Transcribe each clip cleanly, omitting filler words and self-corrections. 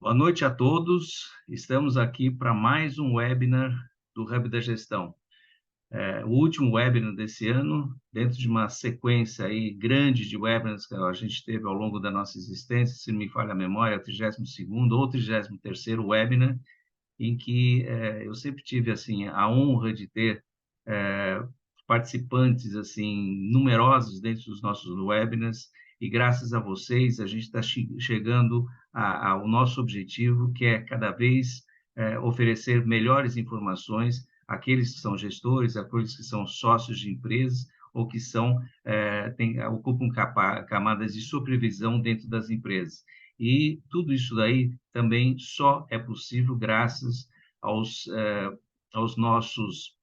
Boa noite a todos. Estamos aqui para mais um webinar do Hub da Gestão. O último webinar desse ano, dentro de uma sequência aí grande de webinars que a gente teve ao longo da nossa existência, se não me falha a memória, é o 32º ou 33º webinar, em que eu sempre tive assim a honra de ter participantes assim numerosos dentro dos nossos webinars, e graças a vocês a gente está chegando ao nosso objetivo, que é cada vez oferecer melhores informações àqueles que são gestores, àqueles que são sócios de empresas ou que ocupam camadas de supervisão dentro das empresas. E tudo isso daí também só é possível graças aos, aos nossos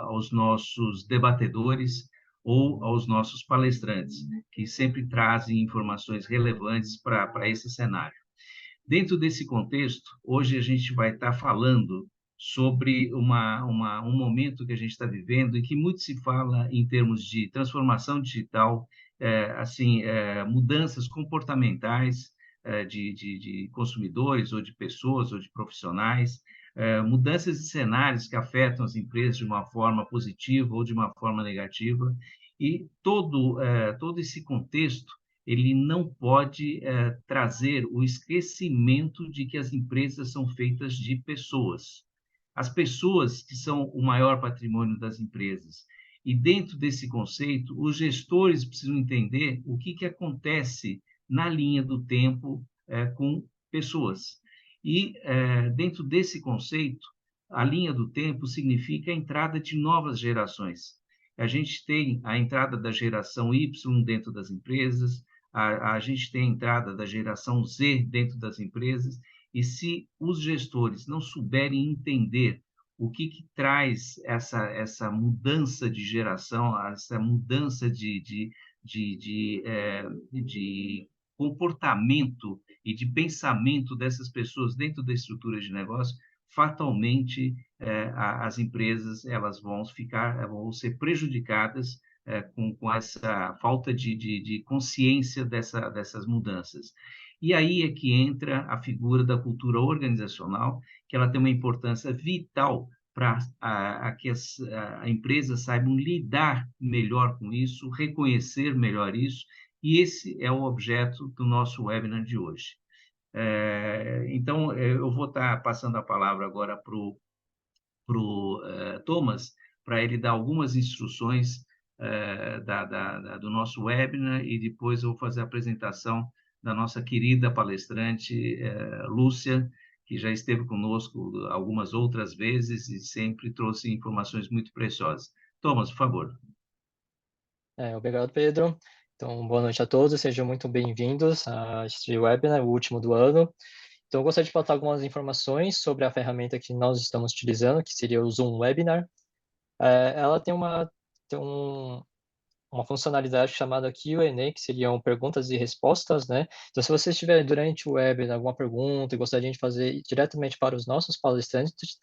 aos nossos debatedores ou aos nossos palestrantes, que sempre trazem informações relevantes para esse cenário. Dentro desse contexto, hoje a gente vai estar falando sobre um momento que a gente está vivendo e que muito se fala em termos de transformação digital, mudanças comportamentais de consumidores ou de pessoas ou de profissionais, mudanças de cenários que afetam as empresas de uma forma positiva ou de uma forma negativa, e todo esse contexto ele não pode trazer o esquecimento de que as empresas são feitas de pessoas. As pessoas que são o maior patrimônio das empresas. E dentro desse conceito, os gestores precisam entender o que acontece na linha do tempo com pessoas. E dentro desse conceito, a linha do tempo significa a entrada de novas gerações. A gente tem a entrada da geração Y dentro das empresas, a gente tem a entrada da geração Z dentro das empresas, e se os gestores não souberem entender o que traz essa mudança de geração, essa mudança de comportamento e de pensamento dessas pessoas dentro da estrutura de negócio, fatalmente as empresas elas vão ser prejudicadas com essa falta de consciência dessas mudanças. E aí é que entra a figura da cultura organizacional, que ela tem uma importância vital para que a empresa saibam lidar melhor com isso, reconhecer melhor isso, e esse é o objeto do nosso webinar de hoje. Então, eu vou estar passando a palavra agora para o Thomas, para ele dar algumas instruções do nosso webinar, e depois eu vou fazer a apresentação da nossa querida palestrante, Lúcia, que já esteve conosco algumas outras vezes e sempre trouxe informações muito preciosas. Thomas, por favor. Obrigado, Pedro. Então, boa noite a todos, sejam muito bem-vindos a este webinar, o último do ano. Então, eu gostaria de passar algumas informações sobre a ferramenta que nós estamos utilizando, que seria o Zoom Webinar. Ela uma funcionalidade chamada Q&A, que seriam perguntas e respostas, né? Então, se você tiver durante o webinar alguma pergunta e gostaria de fazer diretamente para os nossos palestrantes,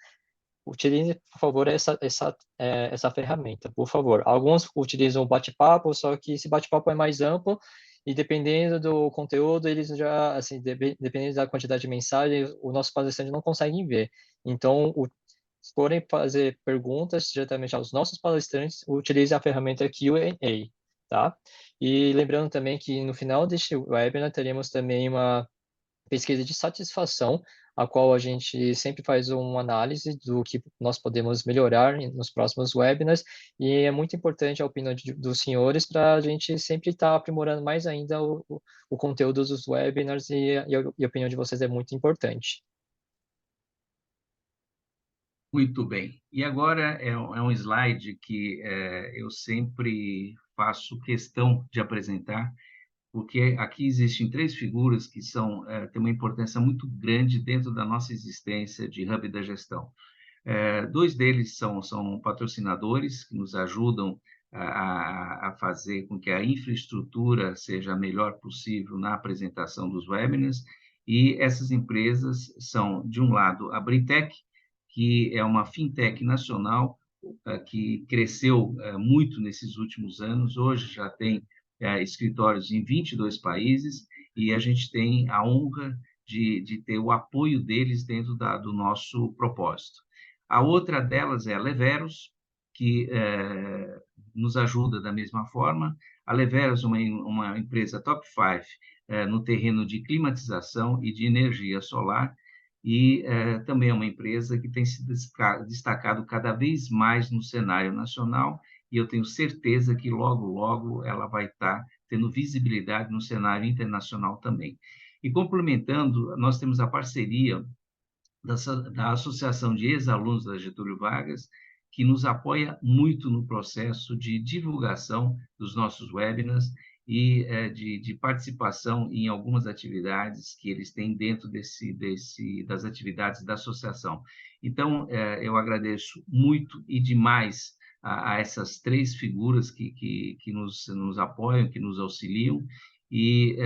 utilize, por favor, essa ferramenta, por favor. Alguns utilizam o bate-papo, só que esse bate-papo é mais amplo e dependendo do conteúdo, eles já, assim, dependendo da quantidade de mensagens, o nosso palestrante não consegue ver. Então, se forem fazer perguntas diretamente aos nossos palestrantes, utilize a ferramenta Q&A, tá? E lembrando também que no final deste webinar teremos também uma pesquisa de satisfação, a qual a gente sempre faz uma análise do que nós podemos melhorar nos próximos webinars, e é muito importante a opinião dos senhores para a gente sempre estar aprimorando mais ainda o conteúdo dos webinars, e a opinião de vocês é muito importante. Muito bem. E agora é um slide que eu sempre faço questão de apresentar, porque aqui existem três figuras que têm uma importância muito grande dentro da nossa existência de Hub da Gestão. Dois deles são patrocinadores que nos ajudam a fazer com que a infraestrutura seja a melhor possível na apresentação dos webinars, e essas empresas são, de um lado, a Britec, que é uma fintech nacional que cresceu muito nesses últimos anos. Hoje já tem escritórios em 22 países, e a gente tem a honra de ter o apoio deles dentro do nosso propósito. A outra delas é a Leveros, que nos ajuda da mesma forma. A Leveros é uma empresa top 5 no terreno de climatização e de energia solar, e também é uma empresa que tem se destacado cada vez mais no cenário nacional, e eu tenho certeza que logo, logo ela vai estar tendo visibilidade no cenário internacional também. E complementando, nós temos a parceria da Associação de Ex-Alunos da Getúlio Vargas, que nos apoia muito no processo de divulgação dos nossos webinars e de participação em algumas atividades que eles têm dentro das atividades da associação. Então, eu agradeço muito e demais a essas três figuras que nos apoiam, que nos auxiliam, e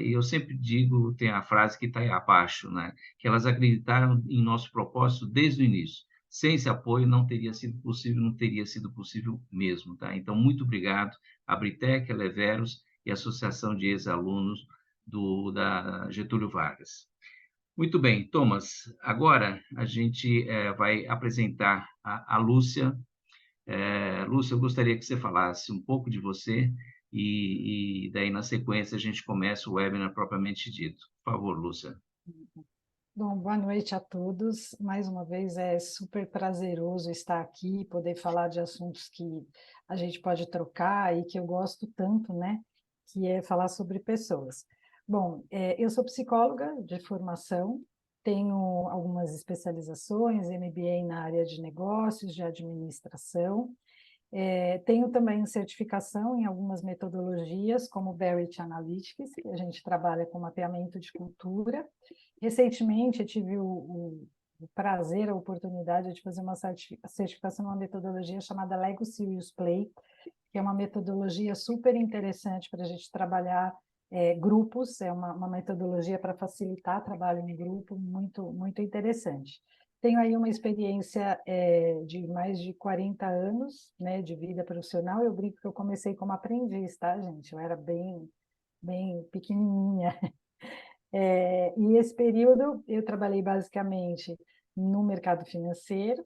eu sempre digo, tem a frase que está aí abaixo, né? Que elas acreditaram em nosso propósito desde o início. Sem esse apoio não teria sido possível, não teria sido possível mesmo, tá? Então, muito obrigado à Britec, a Leveros e a Associação de Ex-Alunos da Getúlio Vargas. Muito bem, Thomas, agora a gente vai apresentar a Lúcia. Lúcia, eu gostaria que você falasse um pouco de você e daí, na sequência, a gente começa o webinar propriamente dito. Por favor, Lúcia. Bom, boa noite a todos. Mais uma vez, é super prazeroso estar aqui e poder falar de assuntos que a gente pode trocar e que eu gosto tanto, né? Que é falar sobre pessoas. Bom, eu sou psicóloga de formação, tenho algumas especializações, MBA na área de negócios, de administração. Tenho também certificação em algumas metodologias, como o Barrett Analytics, que a gente trabalha com mapeamento de cultura. Recentemente, eu tive o prazer, a oportunidade de fazer uma certificação numa metodologia chamada Lego Serious Play, que é uma metodologia super interessante para a gente trabalhar grupos, é uma metodologia para facilitar trabalho em grupo, muito, muito interessante. Tenho aí uma experiência de mais de 40 anos, né, de vida profissional. Eu brinco que eu comecei como aprendiz, tá, gente? Eu era bem, bem pequenininha. E esse período eu trabalhei basicamente no mercado financeiro,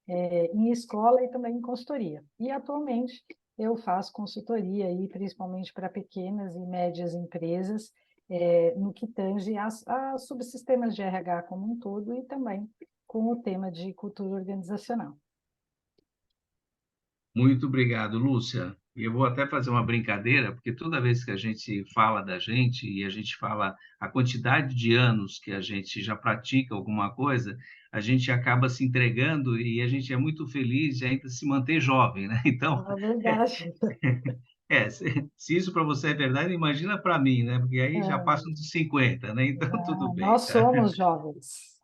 em escola e também em consultoria. E atualmente eu faço consultoria, aí, principalmente para pequenas e médias empresas, no que tange a subsistemas de RH como um todo e também com o tema de cultura organizacional. Muito obrigado, Lúcia. E eu vou até fazer uma brincadeira, porque toda vez que a gente fala da gente e a gente fala a quantidade de anos que a gente já pratica alguma coisa, a gente acaba se entregando e a gente é muito feliz de ainda se manter jovem, né? Então, É verdade. se isso para você é verdade, imagina para mim, né? Porque aí já passam dos 50, né? Então, tudo bem, Nós tá? somos jovens.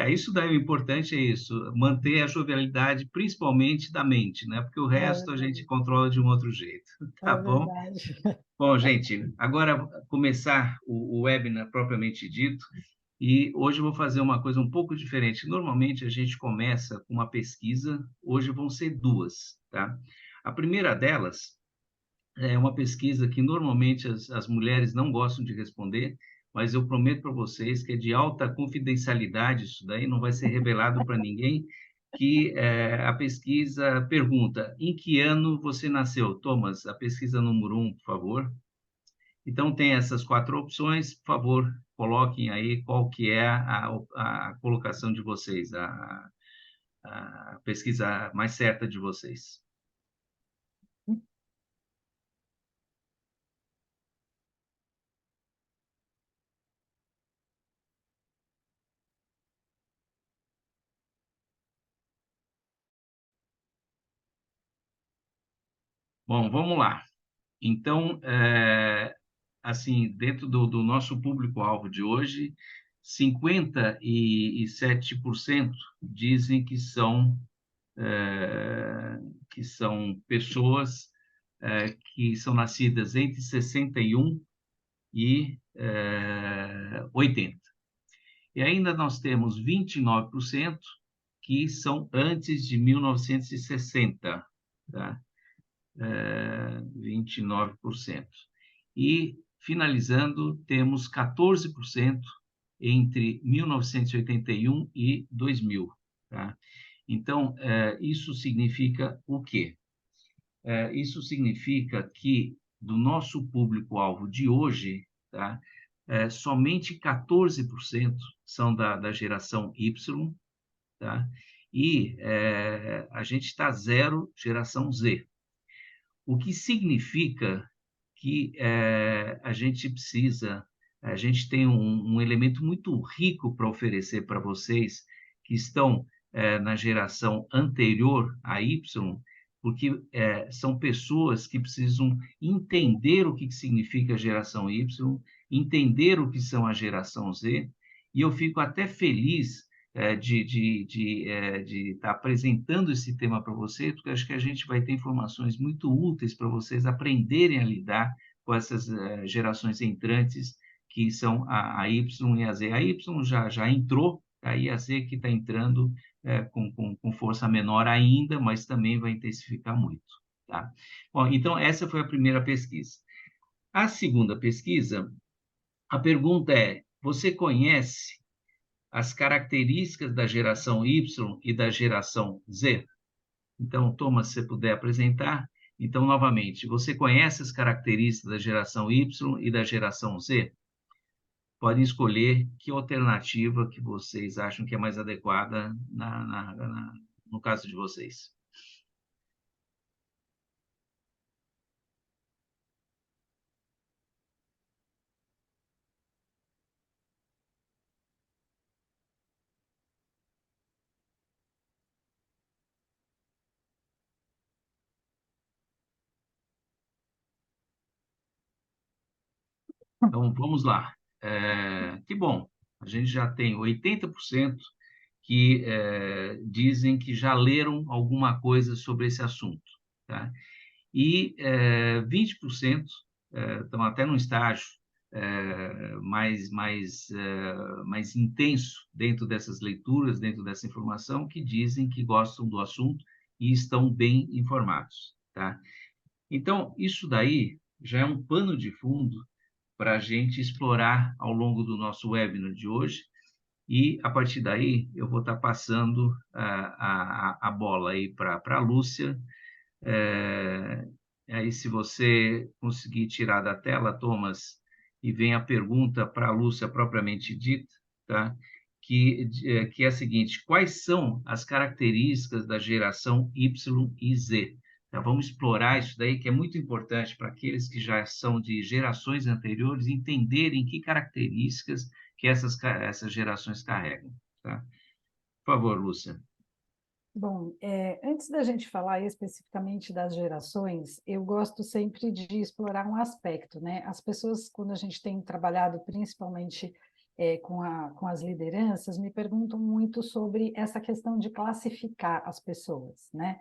Isso daí, o importante é isso, manter a jovialidade, principalmente da mente, né? Porque o resto a gente controla de um outro jeito, tá É bom? verdade. Bom, gente, agora começar o webinar propriamente dito, e hoje eu vou fazer uma coisa um pouco diferente. Normalmente a gente começa com uma pesquisa, hoje vão ser duas, tá? A primeira delas é uma pesquisa que normalmente as mulheres não gostam de responder, mas eu prometo para vocês que é de alta confidencialidade isso daí, não vai ser revelado para ninguém, que a pesquisa pergunta, em que ano você nasceu? Thomas, a pesquisa número 1, por favor. Então, tem essas quatro opções, por favor, coloquem aí qual que é a colocação de vocês, a pesquisa mais certa de vocês. Bom, vamos lá. Então, assim, dentro do nosso público-alvo de hoje, 57% dizem que são pessoas que são nascidas entre 61 e 80. E ainda nós temos 29% que são antes de 1960, tá? 29%. E, finalizando, temos 14% entre 1981 e 2000. Tá? Então, isso significa o quê? Isso significa que, do nosso público-alvo de hoje, tá? Somente 14% são da geração Y, tá? E a gente está zero geração Z. O que significa que a gente tem um elemento muito rico para oferecer para vocês que estão na geração anterior à Y, porque são pessoas que precisam entender o que significa a geração Y, entender o que são a geração Z, e eu fico até feliz de estar apresentando esse tema para você, porque acho que a gente vai ter informações muito úteis para vocês aprenderem a lidar com essas gerações entrantes, que são a Y e a Z. A Y já entrou, aí a Z que está entrando com força menor ainda, mas também vai intensificar muito. Tá? Bom, então, essa foi a primeira pesquisa. A segunda pesquisa, a pergunta é, você conhece as características da geração Y e da geração Z? Então, Thomas, se você puder apresentar. Então, novamente, você conhece as características da geração Y e da geração Z? Podem escolher que alternativa que vocês acham que é mais adequada no caso de vocês. Então, vamos lá. Que bom, a gente já tem 80% que dizem que já leram alguma coisa sobre esse assunto. Tá? E 20% estão até num estágio mais intenso dentro dessas leituras, dentro dessa informação, que dizem que gostam do assunto e estão bem informados. Tá? Então, isso daí já é um pano de fundo para a gente explorar ao longo do nosso webinar de hoje, e a partir daí eu vou estar passando a bola aí para a Lúcia. Aí, se você conseguir tirar da tela, Thomas, e vem a pergunta para a Lúcia propriamente dita, tá? Que é a seguinte: quais são as características da geração Y e Z? Tá? Vamos explorar isso daí, que é muito importante para aqueles que já são de gerações anteriores entenderem que características que essas gerações carregam. Tá? Por favor, Lúcia. Bom, antes da gente falar especificamente das gerações, eu gosto sempre de explorar um aspecto, né? As pessoas, quando a gente tem trabalhado principalmente com as lideranças, me perguntam muito sobre essa questão de classificar as pessoas, né?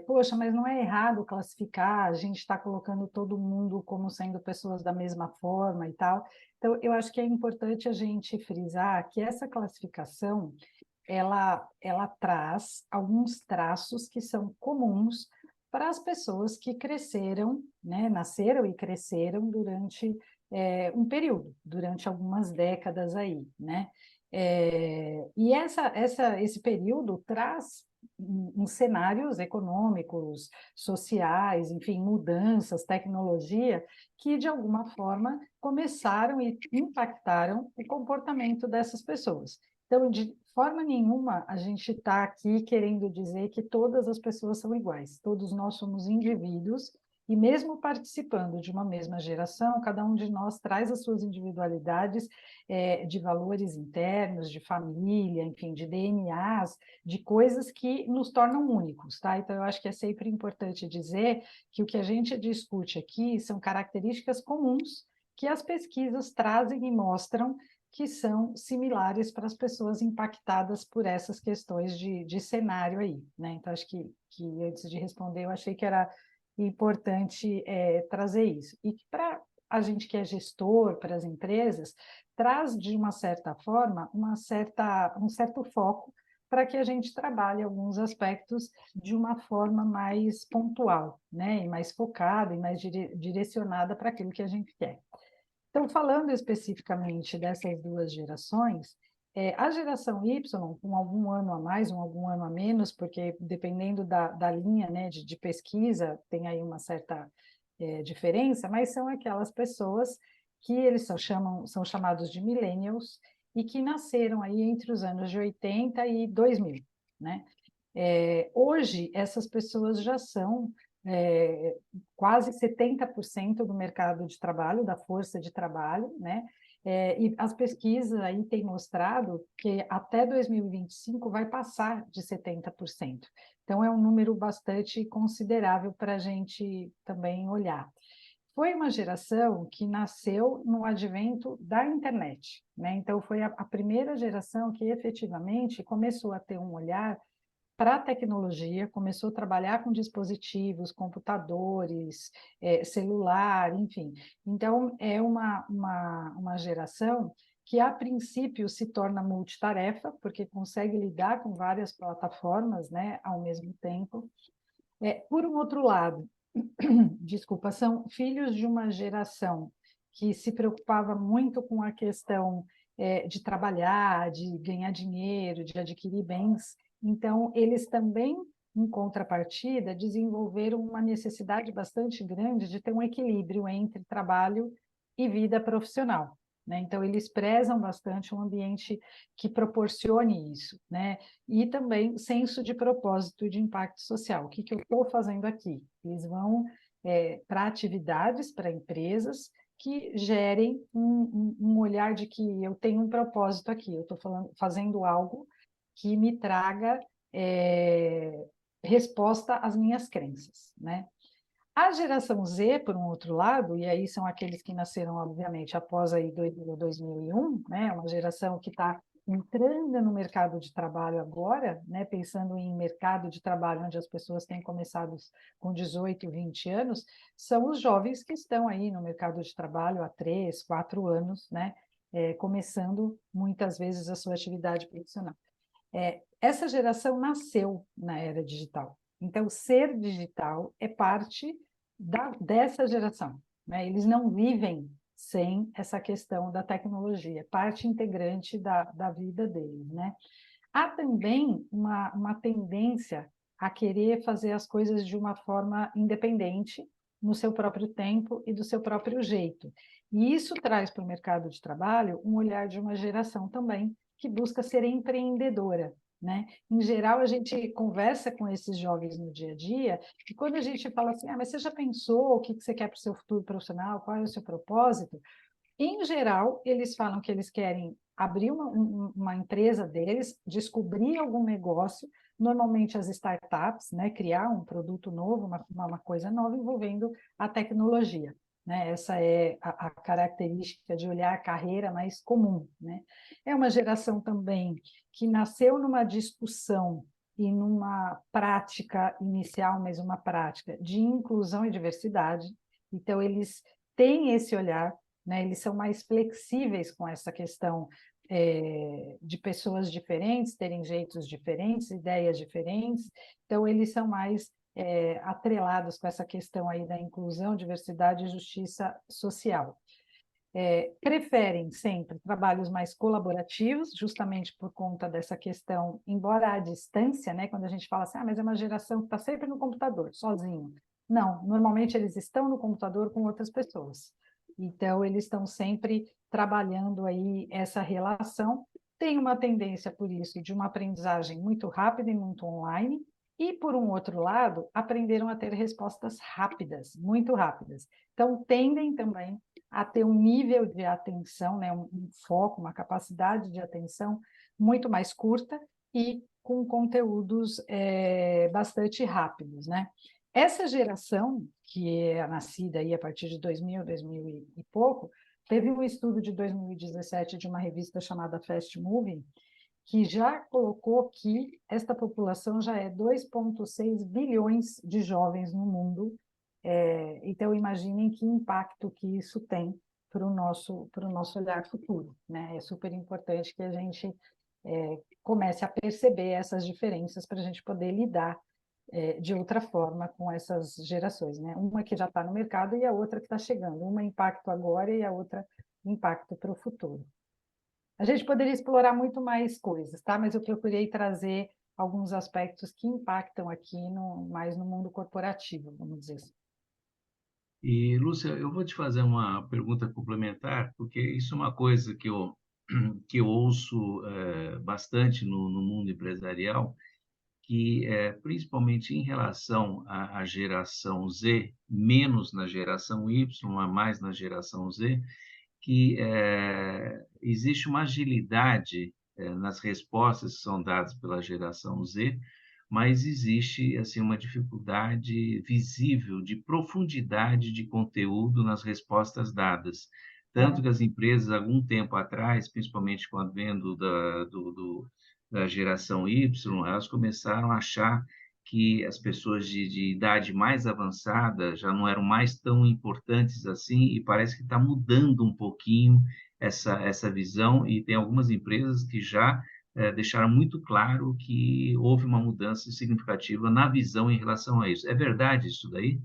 Poxa, mas não é errado classificar, a gente está colocando todo mundo como sendo pessoas da mesma forma e tal. Então, eu acho que é importante a gente frisar que essa classificação ela traz alguns traços que são comuns para as pessoas que cresceram, né, nasceram e cresceram durante um período, durante algumas décadas aí, né? E esse período traz cenários econômicos, sociais, enfim, mudanças, tecnologia, que de alguma forma começaram e impactaram o comportamento dessas pessoas. Então, de forma nenhuma, a gente está aqui querendo dizer que todas as pessoas são iguais. Todos nós somos indivíduos e mesmo participando de uma mesma geração, cada um de nós traz as suas individualidades de valores internos, de família, enfim, de DNAs, de coisas que nos tornam únicos, tá? Então, eu acho que é sempre importante dizer que o que a gente discute aqui são características comuns que as pesquisas trazem e mostram que são similares para as pessoas impactadas por essas questões de cenário aí, né? Então, acho que antes de responder, eu achei que era importante trazer isso. E para a gente que é gestor, para as empresas, traz, de uma certa forma, um certo foco para que a gente trabalhe alguns aspectos de uma forma mais pontual, né? E mais focada e mais direcionada para aquilo que a gente quer. Então, falando especificamente dessas duas gerações, a geração Y, com algum ano a mais, algum ano a menos, porque dependendo da linha, né, de pesquisa, tem aí uma certa diferença, mas são aquelas pessoas que eles são chamados de millennials e que nasceram aí entre os anos de 80 e 2000, né? Hoje, essas pessoas já são quase 70% do mercado de trabalho, da força de trabalho, né? E as pesquisas aí têm mostrado que até 2025 vai passar de 70%. Então, é um número bastante considerável para a gente também olhar. Foi uma geração que nasceu no advento da internet, né? Então, foi a primeira geração que efetivamente começou a ter um olhar para a tecnologia, começou a trabalhar com dispositivos, computadores, celular, enfim. Então, é uma geração que, a princípio, se torna multitarefa, porque consegue lidar com várias plataformas, né, ao mesmo tempo. Por um outro lado, desculpa, são filhos de uma geração que se preocupava muito com a questão de trabalhar, de ganhar dinheiro, de adquirir bens. Então, eles também, em contrapartida, desenvolveram uma necessidade bastante grande de ter um equilíbrio entre trabalho e vida profissional, né? Então, eles prezam bastante um ambiente que proporcione isso, né? E também senso de propósito e de impacto social. O que eu estou fazendo aqui? Eles vão para atividades, para empresas que gerem um olhar de que eu tenho um propósito aqui, eu estou fazendo algo que me traga resposta às minhas crenças, né? A geração Z, por um outro lado, e aí são aqueles que nasceram, obviamente, após aí 2001, né? Uma geração que está entrando no mercado de trabalho agora, né? Pensando em mercado de trabalho onde as pessoas têm começado com 18, 20 anos, são os jovens que estão aí no mercado de trabalho há 3, 4 anos, né? Começando muitas vezes a sua atividade profissional. Essa geração nasceu na era digital. Então, ser digital é parte dessa geração, né? Eles não vivem sem essa questão da tecnologia, é parte integrante da vida deles, né? Há também uma tendência a querer fazer as coisas de uma forma independente, no seu próprio tempo e do seu próprio jeito. E isso traz para o mercado de trabalho um olhar de uma geração também que busca ser empreendedora, né? Em geral, a gente conversa com esses jovens no dia a dia, e quando a gente fala assim, mas você já pensou o que você quer para o seu futuro profissional, qual é o seu propósito? Em geral, eles falam que eles querem abrir uma empresa deles, descobrir algum negócio, normalmente as startups, né, criar um produto novo, uma coisa nova envolvendo a tecnologia, né? Essa é a característica de olhar a carreira mais comum, né? É uma geração também que nasceu numa discussão e numa prática inicial, mas uma prática de inclusão e diversidade. Então, eles têm esse olhar, né? Eles são mais flexíveis com essa questão de pessoas diferentes, terem jeitos diferentes, ideias diferentes, então eles são mais atrelados com essa questão aí da inclusão, diversidade e justiça social. Preferem sempre trabalhos mais colaborativos, justamente por conta dessa questão, embora à distância, né, quando a gente fala assim, mas é uma geração que está sempre no computador, sozinho. Não, normalmente eles estão no computador com outras pessoas. Então, eles estão sempre trabalhando aí essa relação. Tem uma tendência, por isso, de uma aprendizagem muito rápida e muito online, e, por um outro lado, aprenderam a ter respostas rápidas, muito rápidas. Então, tendem também a ter um nível de atenção, né, um foco, uma capacidade de atenção muito mais curta e com conteúdos bastante rápidos, né? Essa geração, que é nascida aí a partir de 2000, 2000 e pouco, teve um estudo de 2017 de uma revista chamada Fast Moving, que já colocou que esta população já é 2,6 bilhões de jovens no mundo. Então, imaginem que impacto que isso tem para o nosso olhar futuro, né? É super importante que a gente comece a perceber essas diferenças para a gente poder lidar de outra forma com essas gerações, né? Uma que já está no mercado e a outra que está chegando. Uma impacto agora e a outra impacto para o futuro. A gente poderia explorar muito mais coisas, tá? Mas eu procurei trazer alguns aspectos que impactam aqui mais no mundo corporativo, vamos dizer assim. E, Lúcia, eu vou te fazer uma pergunta complementar, porque isso é uma coisa que eu ouço bastante no mundo empresarial, que principalmente em relação à geração Z, menos na geração Y, mas mais na geração Z, que existe uma agilidade nas respostas que são dadas pela geração Z, mas existe assim uma dificuldade visível de profundidade de conteúdo nas respostas dadas. Tanto que as empresas, algum tempo atrás, principalmente quando vendo da geração Y, elas começaram a achar que as pessoas de idade mais avançada já não eram mais tão importantes assim, e parece que está mudando um pouquinho essa visão, e tem algumas empresas que já deixaram muito claro que houve uma mudança significativa na visão em relação a isso. É verdade isso daí?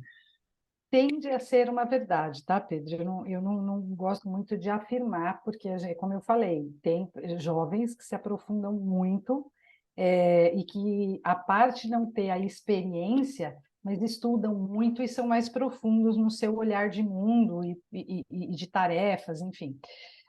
Tende a ser uma verdade, tá, Pedro? Eu não gosto muito de afirmar, porque, como eu falei, tem jovens que se aprofundam muito e que, a parte não ter a experiência, mas estudam muito e são mais profundos no seu olhar de mundo e de tarefas, enfim.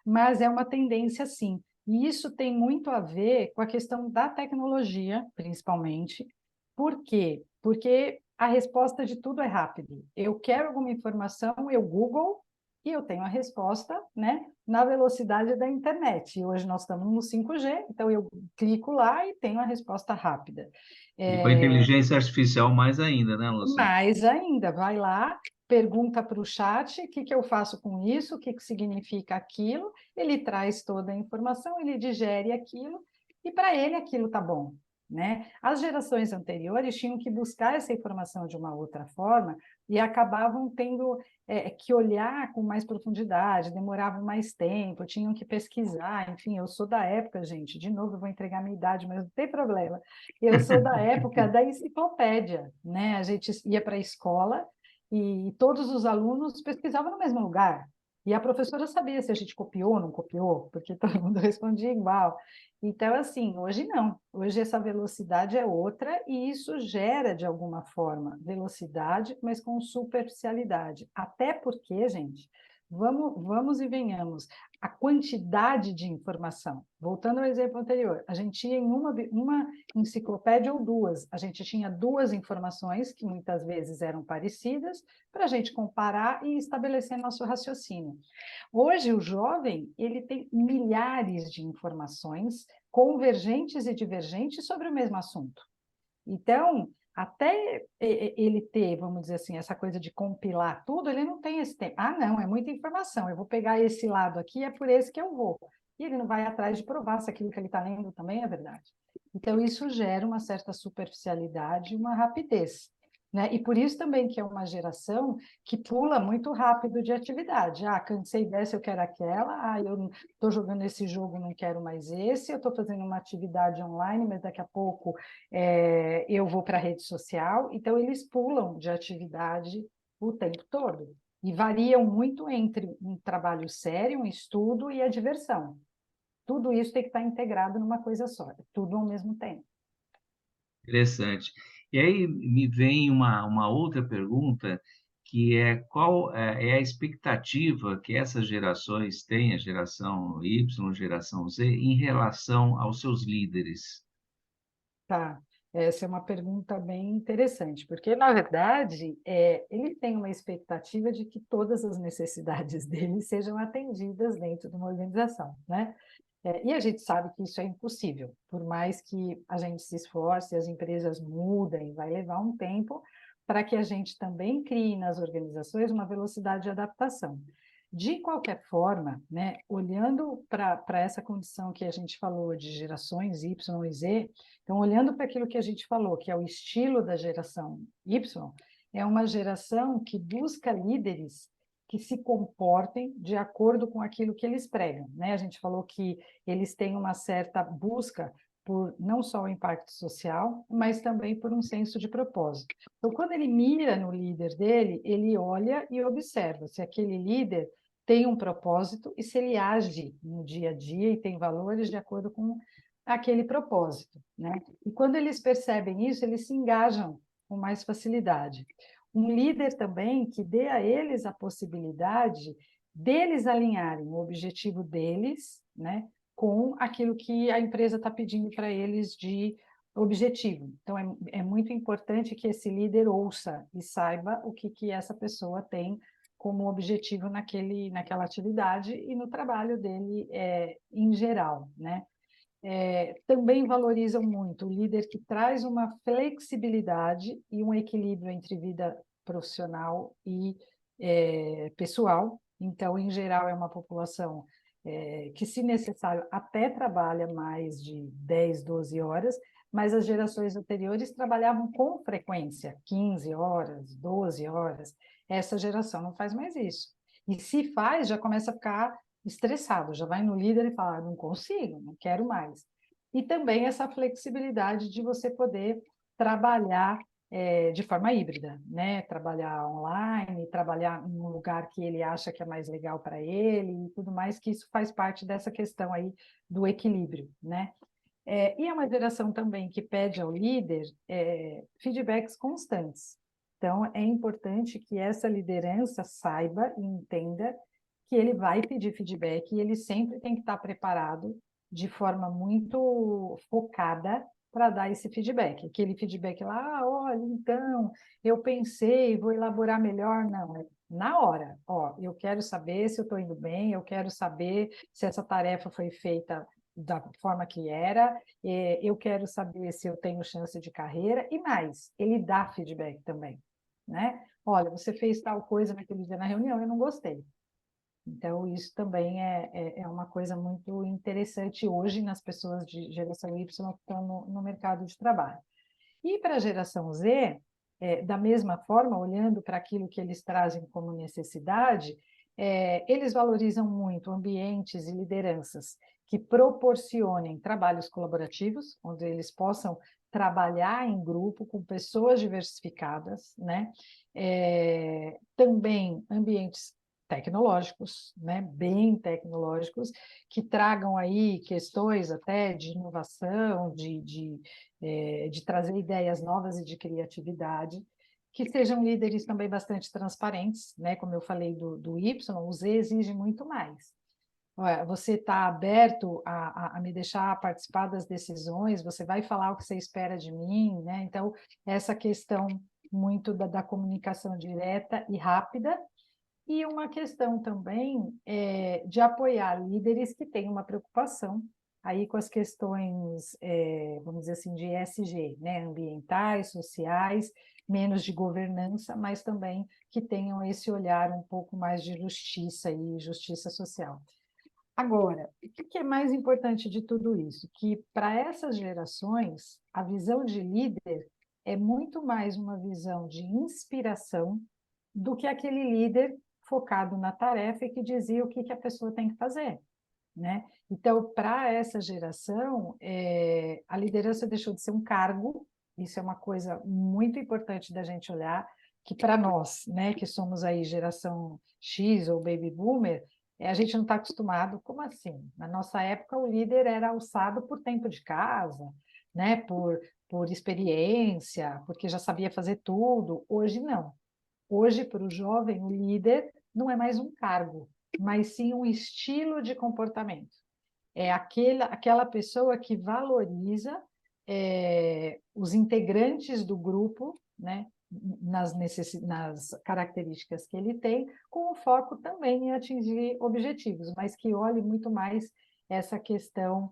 Mas é uma tendência, sim. E isso tem muito a ver com a questão da tecnologia, principalmente. Por quê? Porque a resposta de tudo é rápido. Eu quero alguma informação, eu Google e eu tenho a resposta, né, na velocidade da internet. E hoje nós estamos no 5G, então eu clico lá e tenho a resposta rápida. E com a inteligência artificial mais ainda, né, Lúcia? Mais ainda, vai lá, pergunta para o chat o que eu faço com isso, o que significa aquilo, ele traz toda a informação, ele digere aquilo, e para ele aquilo está bom. Né? As gerações anteriores tinham que buscar essa informação de uma outra forma e acabavam tendo que olhar com mais profundidade, demoravam mais tempo, tinham que pesquisar. Enfim, eu sou da época, gente, de novo eu vou entregar a minha idade, mas não tem problema. Eu sou da época da enciclopédia, né? A gente ia para a escola e todos os alunos pesquisavam no mesmo lugar. E a professora sabia se a gente copiou ou não copiou, porque todo mundo respondia igual. Então, assim, hoje não. Hoje essa velocidade é outra e isso gera, de alguma forma, velocidade, mas com superficialidade. Até porque, gente, vamos e venhamos, a quantidade de informação. Voltando ao exemplo anterior, a gente tinha em uma enciclopédia ou duas, a gente tinha duas informações que muitas vezes eram parecidas para a gente comparar e estabelecer nosso raciocínio. Hoje, o jovem ele tem milhares de informações convergentes e divergentes sobre o mesmo assunto. Então, até ele ter, vamos dizer assim, essa coisa de compilar tudo, ele não tem esse tempo. Ah, não, é muita informação, eu vou pegar esse lado aqui, é por esse que eu vou. E ele não vai atrás de provar se aquilo que ele está lendo também é verdade. Então, isso gera uma certa superficialidade e uma rapidez. Né? E por isso também que é uma geração que pula muito rápido de atividade. Ah, cansei dessa, eu quero aquela. Ah, eu estou jogando esse jogo, não quero mais esse. Eu estou fazendo uma atividade online, mas daqui a pouco eu vou para a rede social. Então, eles pulam de atividade o tempo todo. E variam muito entre um trabalho sério, um estudo e a diversão. Tudo isso tem que estar integrado numa coisa só, tudo ao mesmo tempo. Interessante. E aí me vem uma outra pergunta, que é qual é a expectativa que essas gerações têm, a geração Y, a geração Z, em relação aos seus líderes? Tá, essa é uma pergunta bem interessante, porque, na verdade, ele tem uma expectativa de que todas as necessidades dele sejam atendidas dentro de uma organização, né? E a gente sabe que isso é impossível, por mais que a gente se esforce, as empresas mudem, vai levar um tempo para que a gente também crie nas organizações uma velocidade de adaptação. De qualquer forma, né, olhando para essa condição que a gente falou de gerações Y e Z, então, olhando para aquilo que a gente falou, que é o estilo da geração Y, é uma geração que busca líderes que se comportem de acordo com aquilo que eles pregam, né? A gente falou que eles têm uma certa busca por não só o impacto social, mas também por um senso de propósito. Então, quando ele mira no líder dele, ele olha e observa se aquele líder tem um propósito e se ele age no dia a dia e tem valores de acordo com aquele propósito, né? E quando eles percebem isso, eles se engajam com mais facilidade. Um líder também que dê a eles a possibilidade deles alinharem o objetivo deles, né, com aquilo que a empresa está pedindo para eles de objetivo. Então, é muito importante que esse líder ouça e saiba o que essa pessoa tem como objetivo naquela atividade e no trabalho dele em geral, né? Também valorizam muito o líder que traz uma flexibilidade e um equilíbrio entre vida profissional e pessoal. Então, em geral, é uma população que, se necessário, até trabalha mais de 10, 12 horas, mas as gerações anteriores trabalhavam com frequência, 15 horas, 12 horas. Essa geração não faz mais isso. E se faz, já começa a ficar estressado, já vai no líder e fala, não consigo, não quero mais. E também essa flexibilidade de você poder trabalhar de forma híbrida, né? Trabalhar online, trabalhar em um lugar que ele acha que é mais legal para ele e tudo mais, que isso faz parte dessa questão aí do equilíbrio, né? E é uma geração também que pede ao líder feedbacks constantes. Então, é importante que essa liderança saiba e entenda que ele vai pedir feedback e ele sempre tem que estar preparado de forma muito focada para dar esse feedback. Aquele feedback lá, olha, então, eu pensei, vou elaborar melhor. Não, é na hora. Ó, eu quero saber se eu estou indo bem, eu quero saber se essa tarefa foi feita da forma que era, eu quero saber se eu tenho chance de carreira, e mais, ele dá feedback também, né? Olha, você fez tal coisa naquele dia na reunião, eu não gostei. Então, isso também é uma coisa muito interessante hoje nas pessoas de geração Y que estão no mercado de trabalho. E para a geração Z, da mesma forma, olhando para aquilo que eles trazem como necessidade, eles valorizam muito ambientes e lideranças que proporcionem trabalhos colaborativos, onde eles possam trabalhar em grupo com pessoas diversificadas, né? Também ambientes tecnológicos, né, bem tecnológicos, que tragam aí questões até de inovação, de trazer ideias novas e de criatividade, que sejam líderes também bastante transparentes, né, como eu falei do Y, o Z exige muito mais. Você está aberto a me deixar participar das decisões, você vai falar o que você espera de mim, né? Então, essa questão muito da comunicação direta e rápida, e uma questão também de apoiar líderes que têm uma preocupação aí com as questões, vamos dizer assim, de ESG, né? Ambientais, sociais, menos de governança, mas também que tenham esse olhar um pouco mais de justiça e justiça social. Agora, o que é mais importante de tudo isso? Que para essas gerações, a visão de líder é muito mais uma visão de inspiração do que aquele líder focado na tarefa e que dizia o que a pessoa tem que fazer, né? Então, para essa geração, a liderança deixou de ser um cargo, isso é uma coisa muito importante da gente olhar, que para nós, né, que somos aí geração X ou Baby Boomer, a gente não está acostumado, como assim? Na nossa época, o líder era alçado por tempo de casa, né, por experiência, porque já sabia fazer tudo. Hoje, não. Hoje, para o jovem, o líder não é mais um cargo, mas sim um estilo de comportamento. É aquela pessoa que valoriza os integrantes do grupo, né, nas características que ele tem, com o foco também em atingir objetivos, mas que olhe muito mais essa questão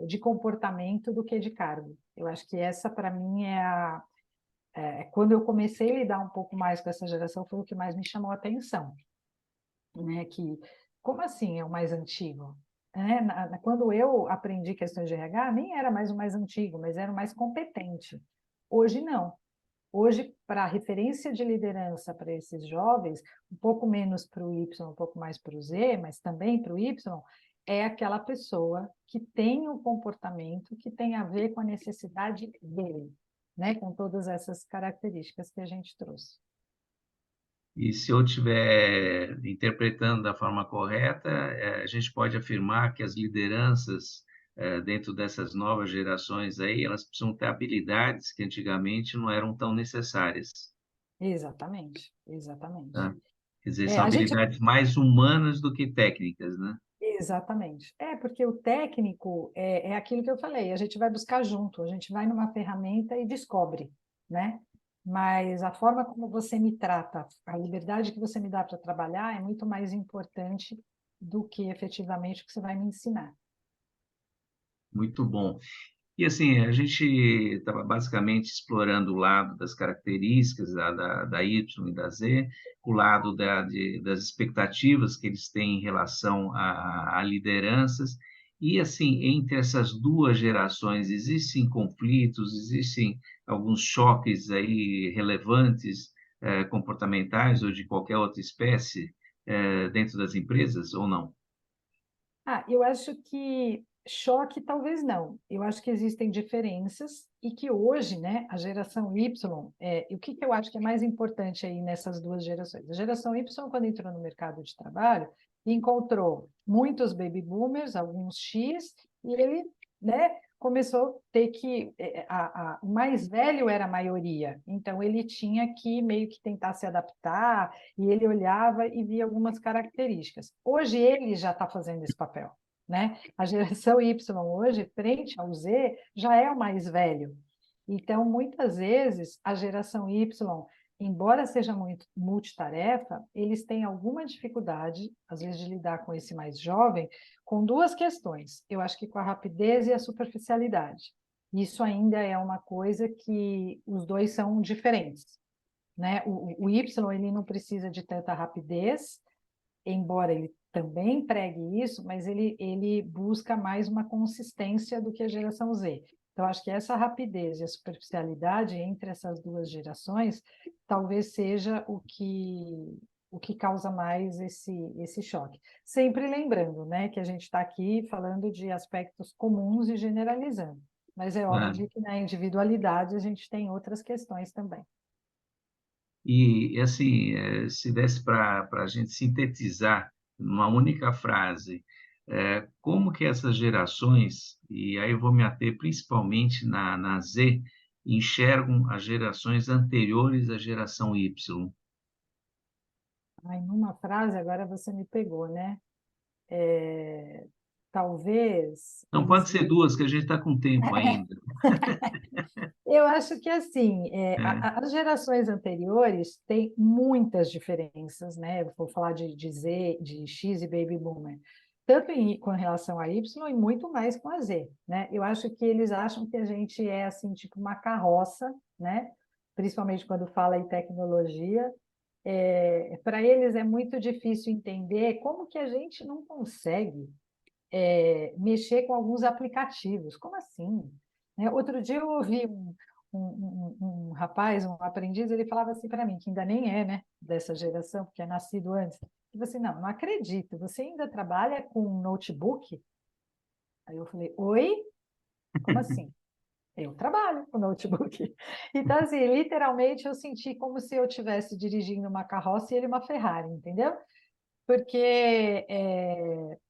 de comportamento do que de cargo. Eu acho que essa, para mim, quando eu comecei a lidar um pouco mais com essa geração, foi o que mais me chamou a atenção, né? Que, como assim é o mais antigo? Quando eu aprendi questões de RH, nem era mais o mais antigo, mas era o mais competente. Hoje, não. Hoje, para a referência de liderança para esses jovens, um pouco menos para o Y, um pouco mais para o Z, mas também para o Y, é aquela pessoa que tem um comportamento que tem a ver com a necessidade dele, né? Com todas essas características que a gente trouxe. E se eu estiver interpretando da forma correta, a gente pode afirmar que as lideranças dentro dessas novas gerações aí, elas precisam ter habilidades que antigamente não eram tão necessárias, Exatamente, exatamente. tá? Quer dizer, são A gente habilidades mais humanas do que técnicas, né? Exatamente. Porque o técnico é aquilo que eu falei, a gente vai buscar junto, a gente vai numa ferramenta e descobre, né? Mas a forma como você me trata, a liberdade que você me dá para trabalhar é muito mais importante do que efetivamente o que você vai me ensinar. Muito bom. E assim, a gente estava basicamente explorando o lado das características da Y e da Z, o lado das expectativas que eles têm em relação a lideranças, e assim, entre essas duas gerações, existem conflitos, existem alguns choques aí relevantes, comportamentais ou de qualquer outra espécie, dentro das empresas, ou não? Eu acho que choque talvez não. Eu acho que existem diferenças e que hoje, né, a geração Y, e o que eu acho que é mais importante aí nessas duas gerações? A geração Y, quando entrou no mercado de trabalho, encontrou muitos baby boomers, alguns X, e ele, né, começou a ter que... o mais velho era a maioria, então ele tinha que meio que tentar se adaptar, e ele olhava e via algumas características. Hoje ele já está fazendo esse papel, né? A geração Y hoje, frente ao Z, já é o mais velho. Então, muitas vezes, a geração Y, embora seja muito multitarefa, eles têm alguma dificuldade, às vezes, de lidar com esse mais jovem, com duas questões. Eu acho que com a rapidez e a superficialidade. Isso ainda é uma coisa que os dois são diferentes, né? O Y ele não precisa de tanta rapidez, embora ele também pregue isso, mas ele busca mais uma consistência do que a geração Z. Então, acho que essa rapidez e a superficialidade entre essas duas gerações talvez seja o que causa mais esse choque. Sempre lembrando, né, que a gente está aqui falando de aspectos comuns e generalizando, mas é Né? óbvio que na individualidade a gente tem outras questões também. E assim, se desse para a gente sintetizar numa única frase, como que essas gerações, e aí eu vou me ater principalmente na Z, enxergam as gerações anteriores à geração Y? Numa frase, agora você me pegou, né? Talvez Não eles pode ser veem. duas, que a gente está com tempo ainda. Eu acho que assim, É, as gerações anteriores têm muitas diferenças, né? Eu vou falar de Z, de X e Baby Boomer, tanto com relação a Y e muito mais com a Z, né? Eu acho que eles acham que a gente é assim, tipo uma carroça, né? Principalmente quando fala em tecnologia. Para eles é muito difícil entender como que a gente não consegue mexer com alguns aplicativos. Como assim? Né? Outro dia eu ouvi um rapaz, um aprendiz, ele falava assim para mim, que ainda nem é, né, dessa geração, porque é nascido antes. Ele falou assim, não acredito, você ainda trabalha com um notebook? Aí eu falei, oi? Como assim? Eu trabalho com notebook. Então, assim, literalmente eu senti como se eu estivesse dirigindo uma carroça e ele uma Ferrari, entendeu? Porque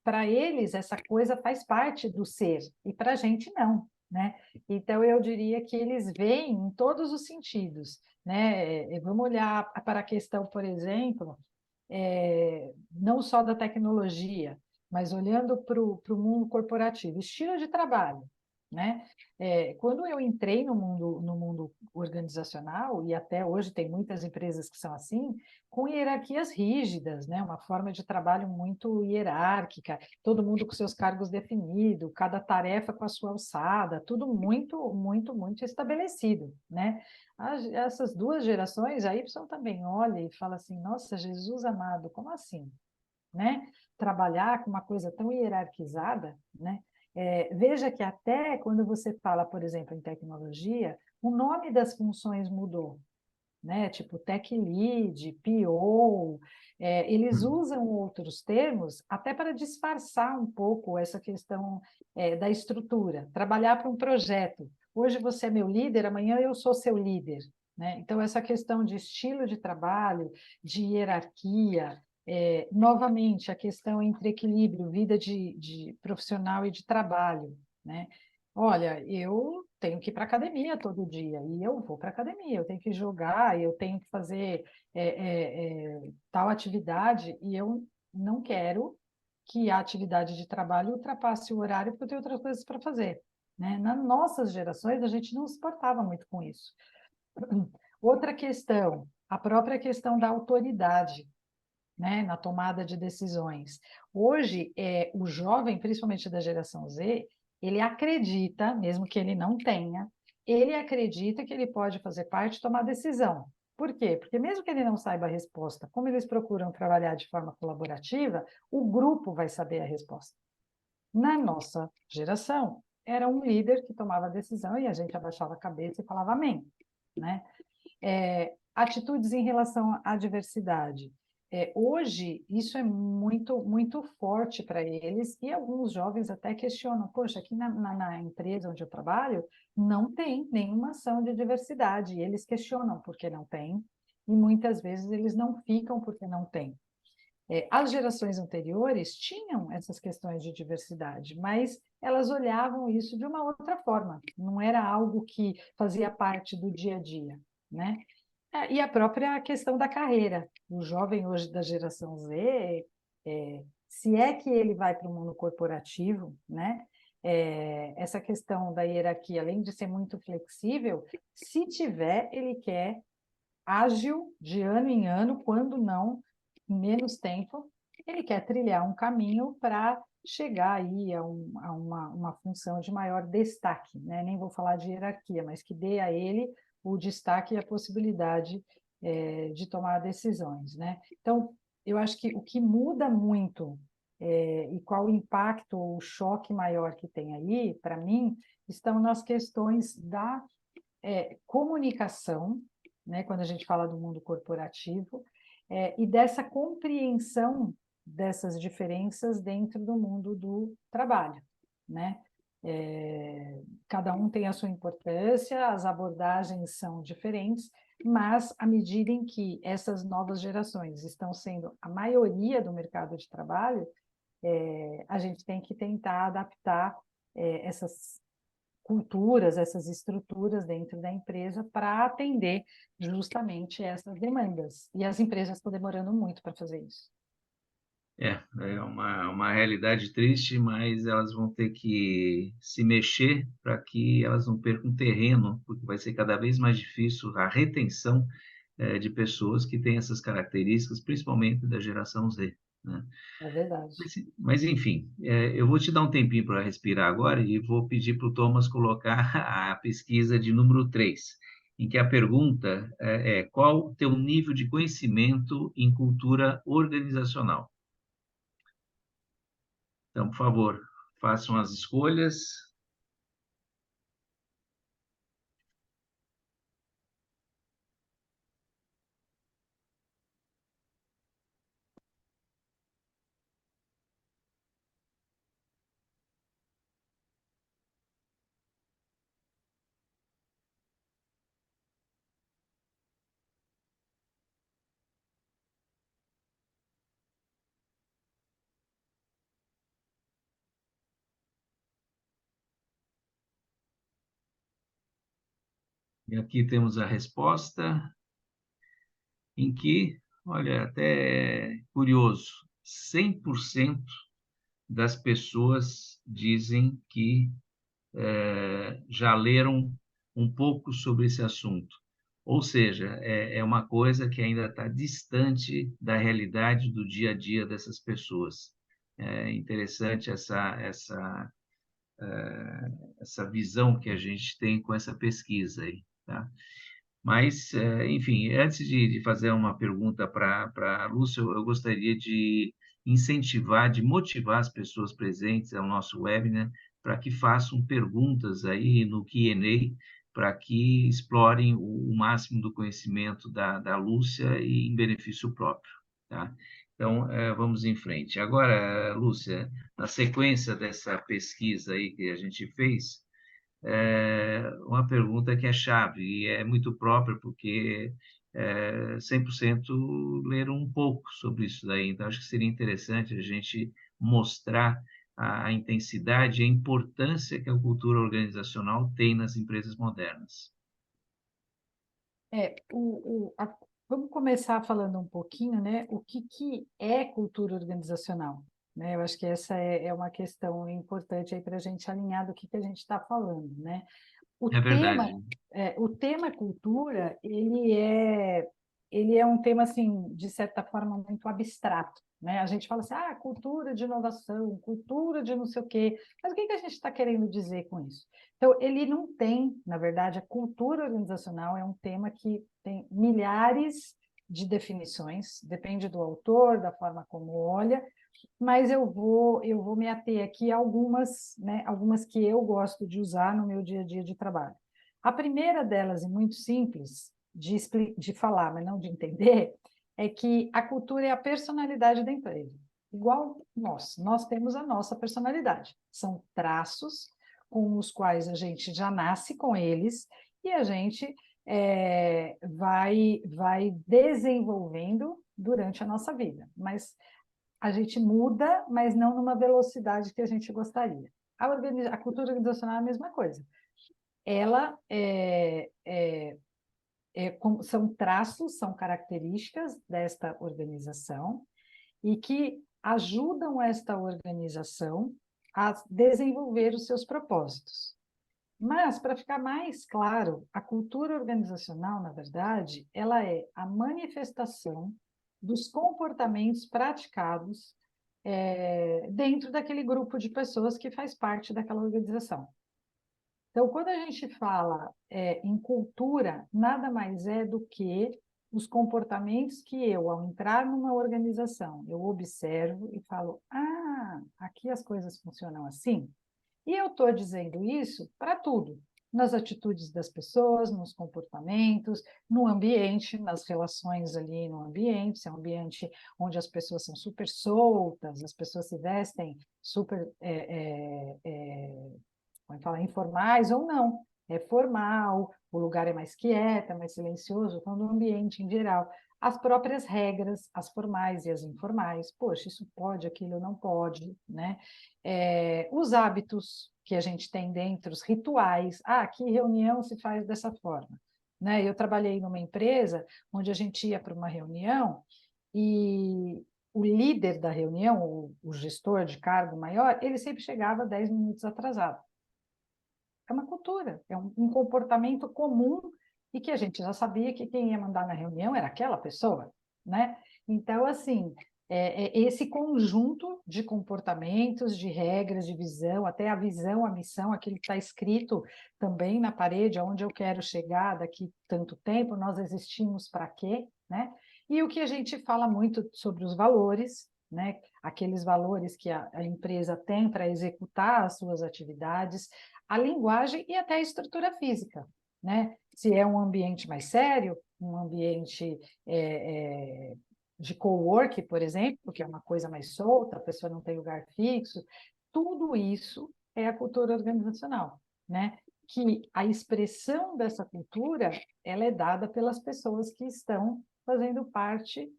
para eles essa coisa faz parte do ser e para a gente não, né? Então eu diria que eles veem em todos os sentidos, né? Vamos olhar para a questão, por exemplo, não só da tecnologia, mas olhando para o mundo corporativo, estilo de trabalho, né? Quando eu entrei no mundo organizacional, e até hoje tem muitas empresas que são assim, com hierarquias rígidas, né? Uma forma de trabalho muito hierárquica, todo mundo com seus cargos definidos, cada tarefa com a sua alçada, tudo muito, muito, muito estabelecido, né? Essas duas gerações, a Y também olha e fala assim, nossa, Jesus amado, como assim? Né? Trabalhar com uma coisa tão hierarquizada, né? Veja que até quando você fala, por exemplo, em tecnologia, o nome das funções mudou. né? Tipo Tech Lead, PO, eles usam outros termos até para disfarçar um pouco essa questão da estrutura, trabalhar para um projeto. Hoje você é meu líder, amanhã eu sou seu líder, né? Então, essa questão de estilo de trabalho, de hierarquia, novamente, a questão entre equilíbrio, vida de profissional e de trabalho, né? Olha, eu tenho que ir para a academia todo dia, e eu vou para a academia, eu tenho que jogar, eu tenho que fazer tal atividade, e eu não quero que a atividade de trabalho ultrapasse o horário, porque eu tenho outras coisas para fazer, né? Nas nossas gerações, a gente não se portava muito com isso. Outra questão, a própria questão da autoridade, né, na tomada de decisões. Hoje, o jovem, principalmente da geração Z, ele acredita, mesmo que ele não tenha, ele acredita que ele pode fazer parte e tomar decisão. Por quê? Porque mesmo que ele não saiba a resposta, como eles procuram trabalhar de forma colaborativa, o grupo vai saber a resposta. Na nossa geração, era um líder que tomava a decisão e a gente abaixava a cabeça e falava amém, né? Atitudes em relação à diversidade. Hoje, isso é muito, muito forte para eles, e alguns jovens até questionam, poxa, aqui na empresa onde eu trabalho, não tem nenhuma ação de diversidade, e eles questionam por que não tem, e muitas vezes eles não ficam porque não tem. As gerações anteriores tinham essas questões de diversidade, mas elas olhavam isso de uma outra forma, não era algo que fazia parte do dia a dia, né? E a própria questão da carreira. O jovem hoje da geração Z, se é que ele vai para o mundo corporativo, né? Essa questão da hierarquia, além de ser muito flexível, se tiver, ele quer ágil de ano em ano, quando não, em menos tempo, ele quer trilhar um caminho para chegar aí a uma função de maior destaque, né? Nem vou falar de hierarquia, mas que dê a ele o destaque e a possibilidade de tomar decisões, né? Então, eu acho que o que muda muito e qual o impacto ou o choque maior que tem aí, para mim, estão nas questões da comunicação, né, quando a gente fala do mundo corporativo, e dessa compreensão dessas diferenças dentro do mundo do trabalho, né? Cada um tem a sua importância, as abordagens são diferentes, mas à medida em que essas novas gerações estão sendo a maioria do mercado de trabalho, a gente tem que tentar adaptar essas culturas, essas estruturas dentro da empresa para atender justamente essas demandas. E as empresas estão demorando muito para fazer isso. É uma realidade triste, mas elas vão ter que se mexer para que elas não percam terreno, porque vai ser cada vez mais difícil a retenção de pessoas que têm essas características, principalmente da geração Z, né? É verdade. Mas enfim, eu vou te dar um tempinho para respirar agora e vou pedir para o Thomas colocar a pesquisa de número 3, em que a pergunta qual o teu nível de conhecimento em cultura organizacional? Então, por favor, façam as escolhas. E aqui temos a resposta, em que, olha, até curioso, 100% das pessoas dizem que já leram um pouco sobre esse assunto. Ou seja, é uma coisa que ainda está distante da realidade do dia a dia dessas pessoas. É interessante essa visão que a gente tem com essa pesquisa aí, tá? Mas, enfim, antes de fazer uma pergunta para a Lúcia, eu gostaria de incentivar, de motivar as pessoas presentes ao nosso webinar para que façam perguntas aí no Q&A para que explorem o máximo do conhecimento da Lúcia e em benefício próprio, tá? Então, vamos em frente. Agora, Lúcia, na sequência dessa pesquisa aí que a gente fez, uma pergunta que é chave e é muito própria porque 100% leram um pouco sobre isso daí. Então, acho que seria interessante a gente mostrar a intensidade e a importância que a cultura organizacional tem nas empresas modernas. É, vamos começar falando um pouquinho, né? O que é cultura organizacional? Né? Eu acho que essa é uma questão importante aí para a gente alinhar do que a gente está falando, né? O É tema, verdade. o tema cultura, ele é um tema, assim, de certa forma, muito abstrato, né? A gente fala assim, cultura de inovação, cultura de não sei o quê, mas o que a gente está querendo dizer com isso? Então, ele não tem, na verdade, a cultura organizacional é um tema que tem milhares de definições, depende do autor, da forma como olha, mas eu vou me ater aqui a algumas, né, algumas que eu gosto de usar no meu dia a dia de trabalho. A primeira delas, e muito simples de falar, mas não de entender, é que a cultura é a personalidade da empresa. Igual nós temos a nossa personalidade. São traços com os quais a gente já nasce com eles e a gente vai desenvolvendo durante a nossa vida. Mas a gente muda, mas não numa velocidade que a gente gostaria. A cultura organizacional é a mesma coisa. Ela são traços, são características desta organização e que ajudam esta organização a desenvolver os seus propósitos. Mas, para ficar mais claro, a cultura organizacional, na verdade, ela é a manifestação dos comportamentos praticados dentro daquele grupo de pessoas que faz parte daquela organização. Então, quando a gente fala em cultura, nada mais é do que os comportamentos que eu, ao entrar numa organização, eu observo e falo, aqui as coisas funcionam assim. E eu estou dizendo isso para tudo, nas atitudes das pessoas, nos comportamentos, no ambiente, nas relações ali no ambiente, se é um ambiente onde as pessoas são super soltas, as pessoas se vestem super como falar, informais ou não. É formal, o lugar é mais quieto, é mais silencioso, então no ambiente em geral. As próprias regras, as formais e as informais, poxa, isso pode, aquilo não pode, né? Os hábitos que a gente tem dentro, os rituais, que reunião se faz dessa forma, né? Eu trabalhei numa empresa onde a gente ia para uma reunião e o líder da reunião, o gestor de cargo maior, ele sempre chegava 10 minutos atrasado. É uma cultura, é um comportamento comum e que a gente já sabia que quem ia mandar na reunião era aquela pessoa, né? Então, assim, esse conjunto de comportamentos, de regras, de visão, até a visão, a missão, aquilo que está escrito também na parede, aonde eu quero chegar daqui tanto tempo, nós existimos para quê, né? E o que a gente fala muito sobre os valores, né? Aqueles valores que a empresa tem para executar as suas atividades, a linguagem e até a estrutura física, né? Se é um ambiente mais sério, um ambiente de co-work, por exemplo, que é uma coisa mais solta, a pessoa não tem lugar fixo, tudo isso é a cultura organizacional, né? Que a expressão dessa cultura, ela é dada pelas pessoas que estão fazendo parte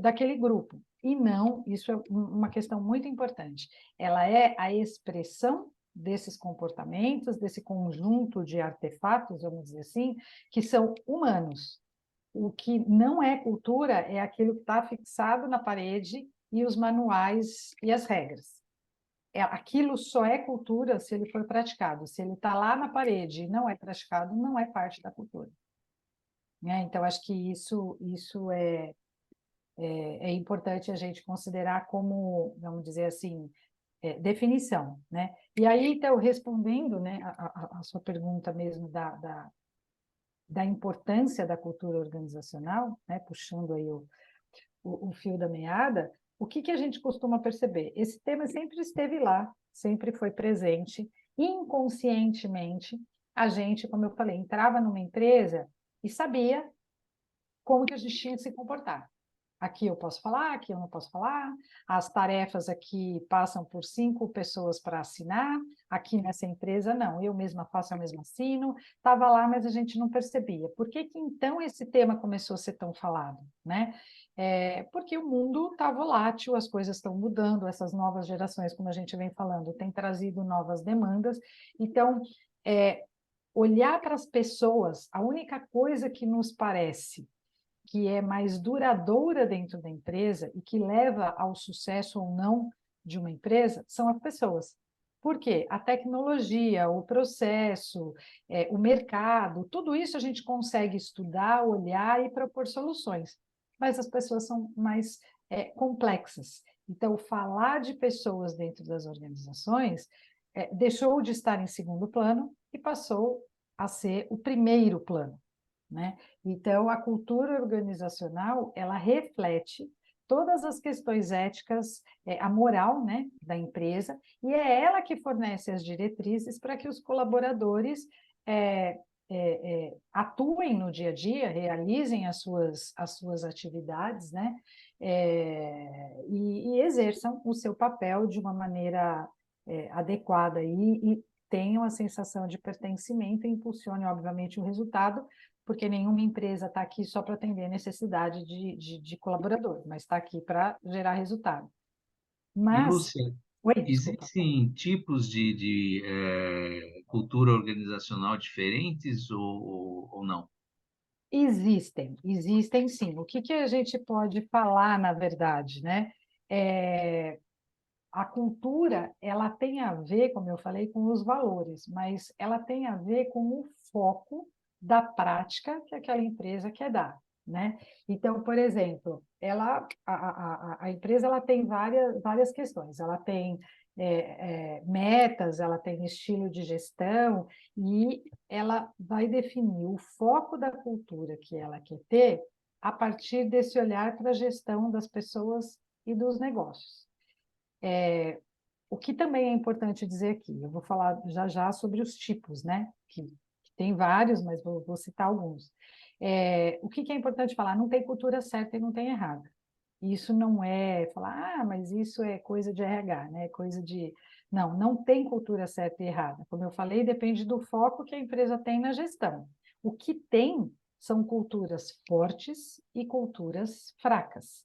daquele grupo. E não, isso é uma questão muito importante, ela é a expressão desses comportamentos, desse conjunto de artefatos, vamos dizer assim, que são humanos. O que não é cultura é aquilo que está fixado na parede e os manuais e as regras. Aquilo só é cultura se ele for praticado. Se ele está lá na parede e não é praticado, não é parte da cultura. Né? Então, acho que isso é importante a gente considerar como, vamos dizer assim, definição, né? E aí, então, respondendo, né, a sua pergunta mesmo da importância da cultura organizacional, né, puxando aí o fio da meada, o que a gente costuma perceber? Esse tema sempre esteve lá, sempre foi presente, inconscientemente, a gente, como eu falei, entrava numa empresa e sabia como que a gente tinha que se comportar. Aqui eu posso falar, aqui eu não posso falar, as tarefas aqui passam por 5 pessoas para assinar, aqui nessa empresa não, eu mesma faço, eu mesma assino, estava lá, mas a gente não percebia. Por que que então esse tema começou a ser tão falado, né? Porque o mundo está volátil, as coisas estão mudando, essas novas gerações, como a gente vem falando, têm trazido novas demandas, então, olhar para as pessoas, a única coisa que nos parece que é mais duradoura dentro da empresa e que leva ao sucesso ou não de uma empresa são as pessoas. Por quê? A tecnologia, o processo, o mercado, tudo isso a gente consegue estudar, olhar e propor soluções. Mas as pessoas são mais complexas. Então, falar de pessoas dentro das organizações deixou de estar em segundo plano e passou a ser o primeiro plano, né? Então, a cultura organizacional, ela reflete todas as questões éticas, a moral, né, da empresa, e é ela que fornece as diretrizes para que os colaboradores atuem no dia a dia, realizem as suas atividades, né, e exerçam o seu papel de uma maneira adequada e tenham a sensação de pertencimento e impulsione, obviamente, o resultado, porque nenhuma empresa está aqui só para atender a necessidade de colaborador, mas está aqui para gerar resultado. E, Mas, Lúcia, oi, desculpa. existem tipos de cultura organizacional diferentes ou não? Existem sim. O que que a gente pode falar, na verdade, né? A cultura, ela tem a ver, como eu falei, com os valores, mas ela tem a ver com o foco da prática que aquela empresa quer dar, né? Então, por exemplo, a empresa ela tem várias questões. Ela tem metas, ela tem estilo de gestão e ela vai definir o foco da cultura que ela quer ter a partir desse olhar para a gestão das pessoas e dos negócios. O que também é importante dizer aqui, eu vou falar já já sobre os tipos, né? Que tem vários, mas vou citar alguns. O que é importante falar? Não tem cultura certa e não tem errada. Isso não é falar, mas isso é coisa de RH, né? Coisa de. Não, não tem cultura certa e errada. Como eu falei, depende do foco que a empresa tem na gestão. O que tem são culturas fortes e culturas fracas.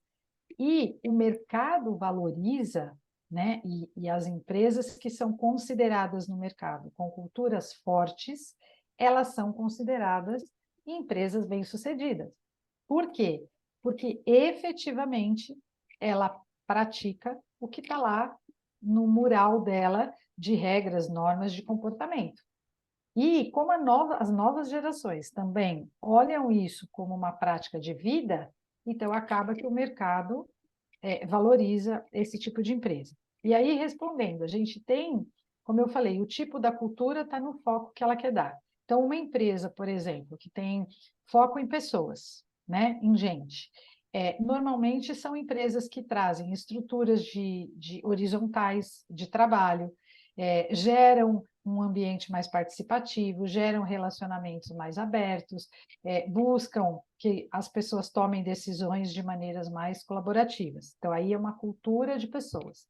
E o mercado valoriza, né? E as empresas que são consideradas no mercado com culturas fortes, elas são consideradas empresas bem-sucedidas. Por quê? Porque efetivamente ela pratica o que está lá no mural dela de regras, normas de comportamento. E como as novas gerações também olham isso como uma prática de vida, então acaba que o mercado valoriza esse tipo de empresa. E aí, respondendo, a gente tem, como eu falei, o tipo da cultura está no foco que ela quer dar. Então, uma empresa, por exemplo, que tem foco em pessoas, né, em gente, normalmente são empresas que trazem estruturas de horizontais de trabalho, geram um ambiente mais participativo, geram relacionamentos mais abertos, buscam que as pessoas tomem decisões de maneiras mais colaborativas. Então, aí é uma cultura de pessoas.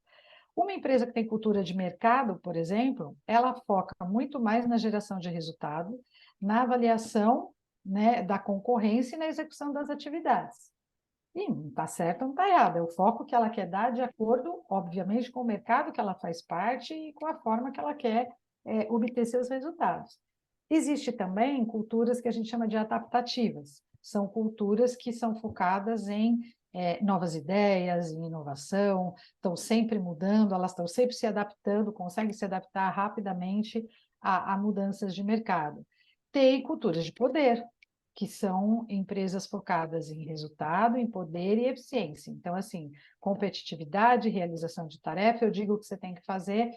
Uma empresa que tem cultura de mercado, por exemplo, ela foca muito mais na geração de resultado, na avaliação, né, da concorrência e na execução das atividades. E não está certo, não está errado. É o foco que ela quer dar de acordo, obviamente, com o mercado que ela faz parte e com a forma que ela quer obter seus resultados. Existe também culturas que a gente chama de adaptativas. São culturas que são focadas em novas ideias, em inovação, estão sempre mudando, elas estão sempre se adaptando, conseguem se adaptar rapidamente a mudanças de mercado. Tem culturas de poder, que são empresas focadas em resultado, em poder e eficiência. Então, assim, competitividade, realização de tarefa, eu digo o que você tem que fazer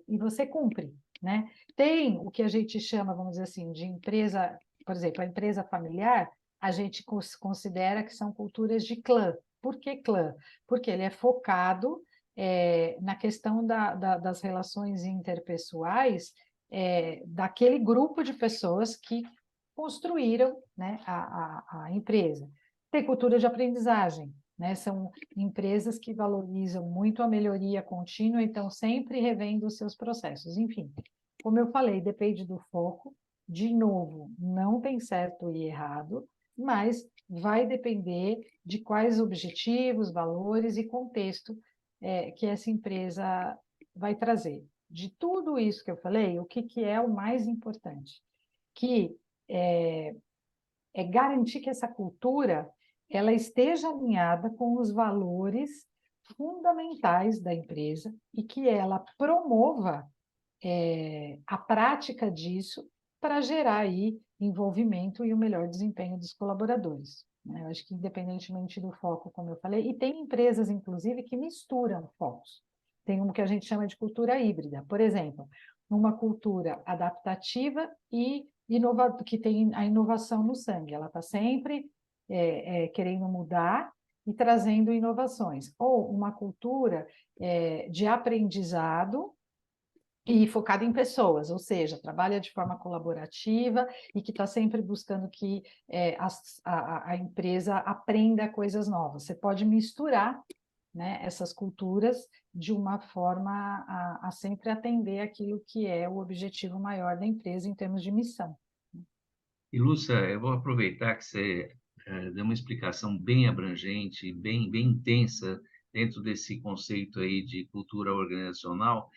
e você cumpre, né? Tem o que a gente chama, vamos dizer assim, de empresa, por exemplo, a empresa familiar, a gente considera que são culturas de clã. Por que clã? Porque ele é focado na questão das relações interpessoais daquele grupo de pessoas que construíram, né, a empresa. Tem cultura de aprendizagem, né? São empresas que valorizam muito a melhoria contínua, então sempre revendo os seus processos. Enfim, como eu falei, depende do foco. De novo, não tem certo e errado, mas vai depender de quais objetivos, valores e contexto que essa empresa vai trazer. De tudo isso que eu falei, o que é o mais importante? Que é garantir que essa cultura ela esteja alinhada com os valores fundamentais da empresa e que ela promova a prática disso para gerar aí envolvimento e o melhor desempenho dos colaboradores, né? Eu acho que independentemente do foco, como eu falei, e tem empresas, inclusive, que misturam focos. Tem uma que a gente chama de cultura híbrida, por exemplo, uma cultura adaptativa e que tem a inovação no sangue. Ela está sempre querendo mudar e trazendo inovações. Ou uma cultura de aprendizado e focada em pessoas, ou seja, trabalha de forma colaborativa e que está sempre buscando que a empresa aprenda coisas novas. Você pode misturar, né, essas culturas de uma forma a sempre atender aquilo que é o objetivo maior da empresa em termos de missão. E, Lúcia, eu vou aproveitar que você deu uma explicação bem abrangente, bem intensa dentro desse conceito aí de cultura organizacional.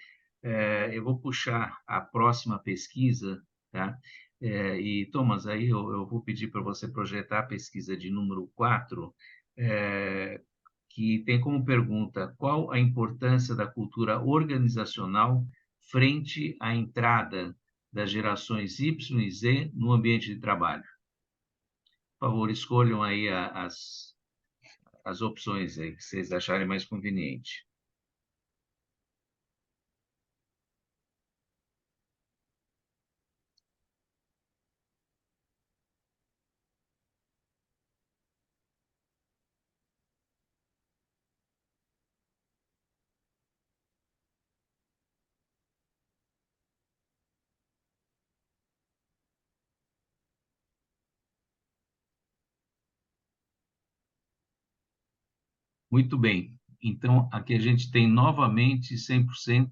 Eu vou puxar a próxima pesquisa, tá? E, Thomas, aí eu vou pedir para você projetar a pesquisa de número 4, que tem como pergunta: qual a importância da cultura organizacional frente à entrada das gerações Y e Z no ambiente de trabalho? Por favor, escolham aí as opções aí que vocês acharem mais conveniente. Muito bem. Então, aqui a gente tem novamente 100%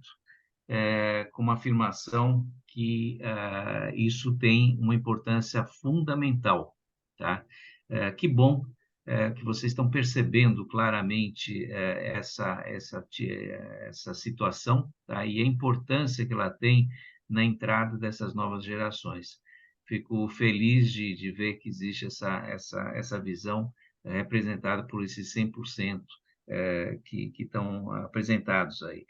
com uma afirmação que isso tem uma importância fundamental, tá? Que bom que vocês estão percebendo claramente essa situação, tá? E a importância que ela tem na entrada dessas novas gerações. Fico feliz de ver que existe essa visão representada por esses 100% que estão apresentados aí.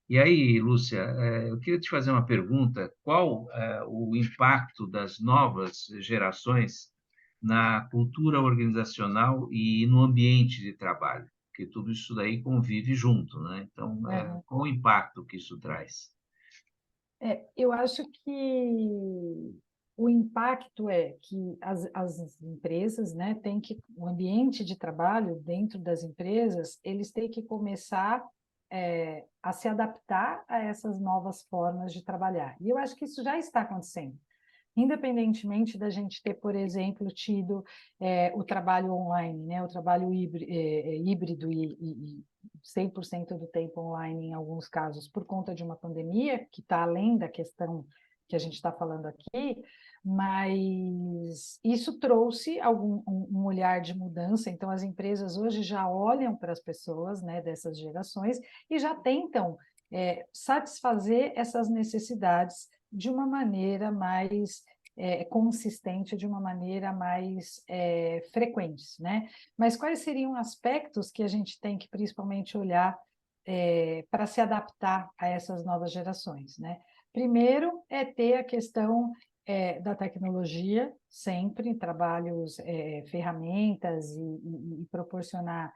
E aí, Lúcia, eu queria te fazer uma pergunta: qual o impacto das novas gerações na cultura organizacional e no ambiente de trabalho? Porque tudo isso daí convive junto, né? Então, qual o impacto que isso traz? Eu acho que o impacto é que as empresas, né, têm que, o ambiente de trabalho dentro das empresas, eles têm que começar a se adaptar a essas novas formas de trabalhar. E eu acho que isso já está acontecendo. Independentemente da gente ter, por exemplo, tido o trabalho online, né, o trabalho híbrido e 100% do tempo online em alguns casos, por conta de uma pandemia, que está além da questão que a gente está falando aqui, mas isso trouxe um olhar de mudança, então as empresas hoje já olham para as pessoas, né, dessas gerações e já tentam satisfazer essas necessidades de uma maneira mais consistente, de uma maneira mais frequente, né? Mas quais seriam aspectos que a gente tem que principalmente olhar para se adaptar a essas novas gerações, né? Primeiro é ter a questão da tecnologia, sempre em trabalhos, ferramentas e proporcionar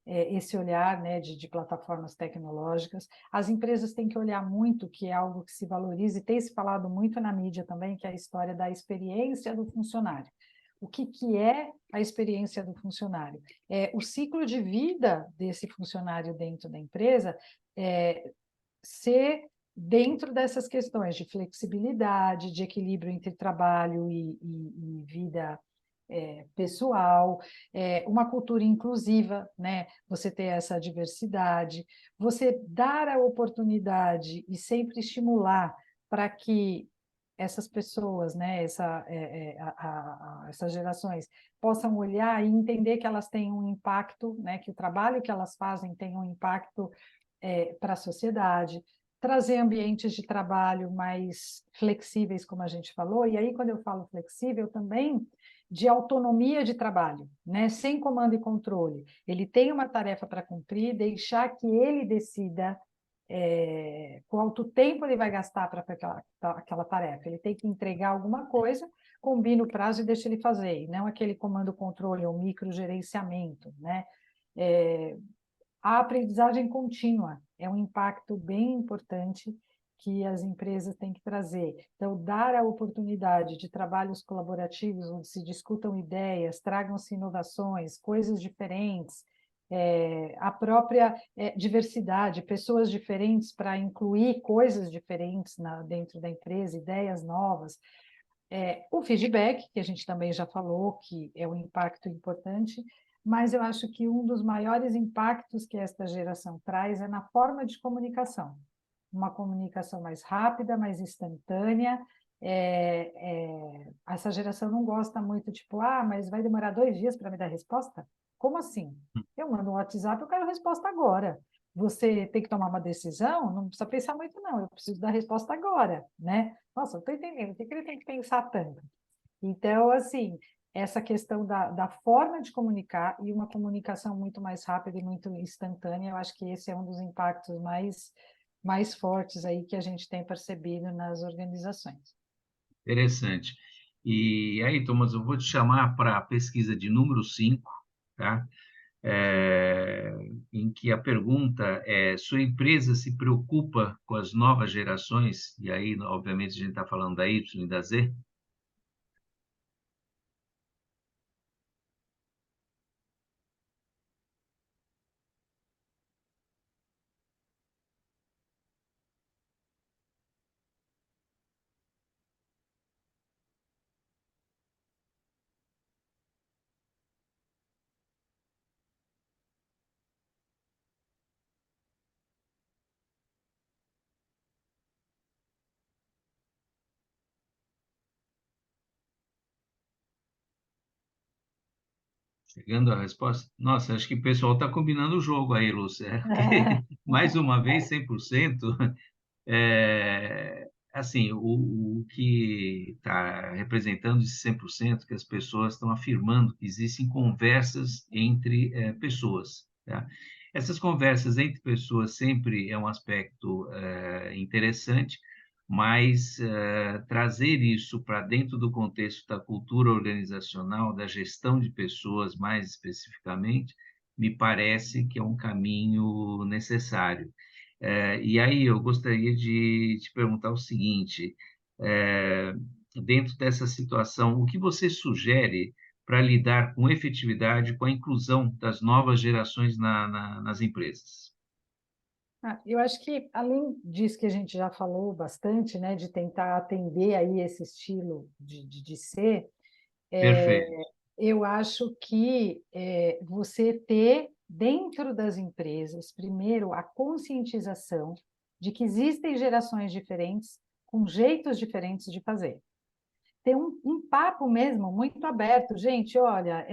esse olhar, né, de plataformas tecnológicas. As empresas têm que olhar muito, que é algo que se valoriza, e tem se falado muito na mídia também, que é a história da experiência do funcionário. O que é a experiência do funcionário? O ciclo de vida desse funcionário dentro da empresa ser dentro dessas questões de flexibilidade, de equilíbrio entre trabalho e vida pessoal, uma cultura inclusiva, né? Você ter essa diversidade, você dar a oportunidade e sempre estimular para que essas pessoas, né, essas gerações, possam olhar e entender que elas têm um impacto, né, que o trabalho que elas fazem tem um impacto para a sociedade, trazer ambientes de trabalho mais flexíveis, como a gente falou, e aí, quando eu falo flexível, também de autonomia de trabalho, né? Sem comando e controle. Ele tem uma tarefa para cumprir, deixar que ele decida quanto tempo ele vai gastar para aquela tarefa. Ele tem que entregar alguma coisa, combina o prazo e deixa ele fazer, e não aquele comando-controle ou microgerenciamento, né? A aprendizagem contínua é um impacto bem importante que as empresas têm que trazer. Então, dar a oportunidade de trabalhos colaborativos, onde se discutam ideias, tragam-se inovações, coisas diferentes, a própria diversidade, pessoas diferentes para incluir coisas diferentes dentro da empresa, ideias novas. O feedback, que a gente também já falou, que é um impacto importante, mas eu acho que um dos maiores impactos que esta geração traz é na forma de comunicação. Uma comunicação mais rápida, mais instantânea. Essa geração não gosta muito, tipo, mas vai demorar 2 dias para me dar resposta? Como assim? Eu mando um WhatsApp, eu quero resposta agora. Você tem que tomar uma decisão, não precisa pensar muito, não. Eu preciso da resposta agora, né? Nossa, eu estou entendendo, por que ele tem que pensar tanto? Então, assim, essa questão da forma de comunicar e uma comunicação muito mais rápida e muito instantânea, eu acho que esse é um dos impactos mais fortes aí que a gente tem percebido nas organizações. Interessante. E aí, Thomas, eu vou te chamar para a pesquisa de número 5, tá? Em que a pergunta é: sua empresa se preocupa com as novas gerações? E aí, obviamente, a gente está falando da Y e da Z. Chegando à resposta? Nossa, acho que o pessoal está combinando o jogo aí, Lúcia. Porque, mais uma vez, 100%. Assim, o que está representando esse 100% que as pessoas estão afirmando que existem conversas entre pessoas, tá? Essas conversas entre pessoas sempre é um aspecto interessante, mas trazer isso para dentro do contexto da cultura organizacional, da gestão de pessoas mais especificamente, me parece que é um caminho necessário. E aí eu gostaria de te perguntar o seguinte: é, dentro dessa situação, o que você sugere para lidar com efetividade com a inclusão das novas gerações nas empresas? Eu acho que, além disso que a gente já falou bastante, né, de tentar atender aí esse estilo de ser, Perfeito. eu acho que você ter dentro das empresas, primeiro, a conscientização de que existem gerações diferentes, com jeitos diferentes de fazer. Ter um papo mesmo muito aberto. Gente, olha,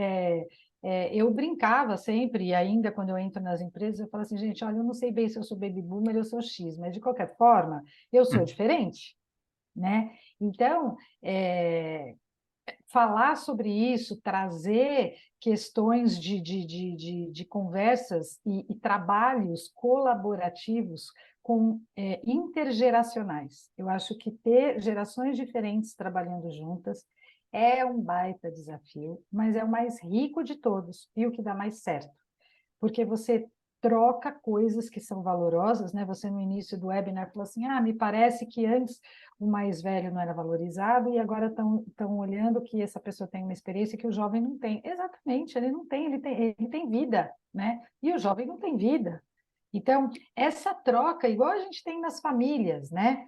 eu brincava sempre, e ainda quando eu entro nas empresas, eu falo assim, gente, olha, eu não sei bem se eu sou baby boomer ou eu sou X, mas de qualquer forma, eu sou diferente, né? Então, falar sobre isso, trazer questões de conversas e trabalhos colaborativos com intergeracionais. Eu acho que ter gerações diferentes trabalhando juntas é um baita desafio, mas é o mais rico de todos e o que dá mais certo, porque você troca coisas que são valorosas, né? Você no início do webinar falou assim, me parece que antes o mais velho não era valorizado e agora estão olhando que essa pessoa tem uma experiência que o jovem não tem. Exatamente, ele não tem, ele tem vida, né? E o jovem não tem vida. Então, essa troca, igual a gente tem nas famílias, né?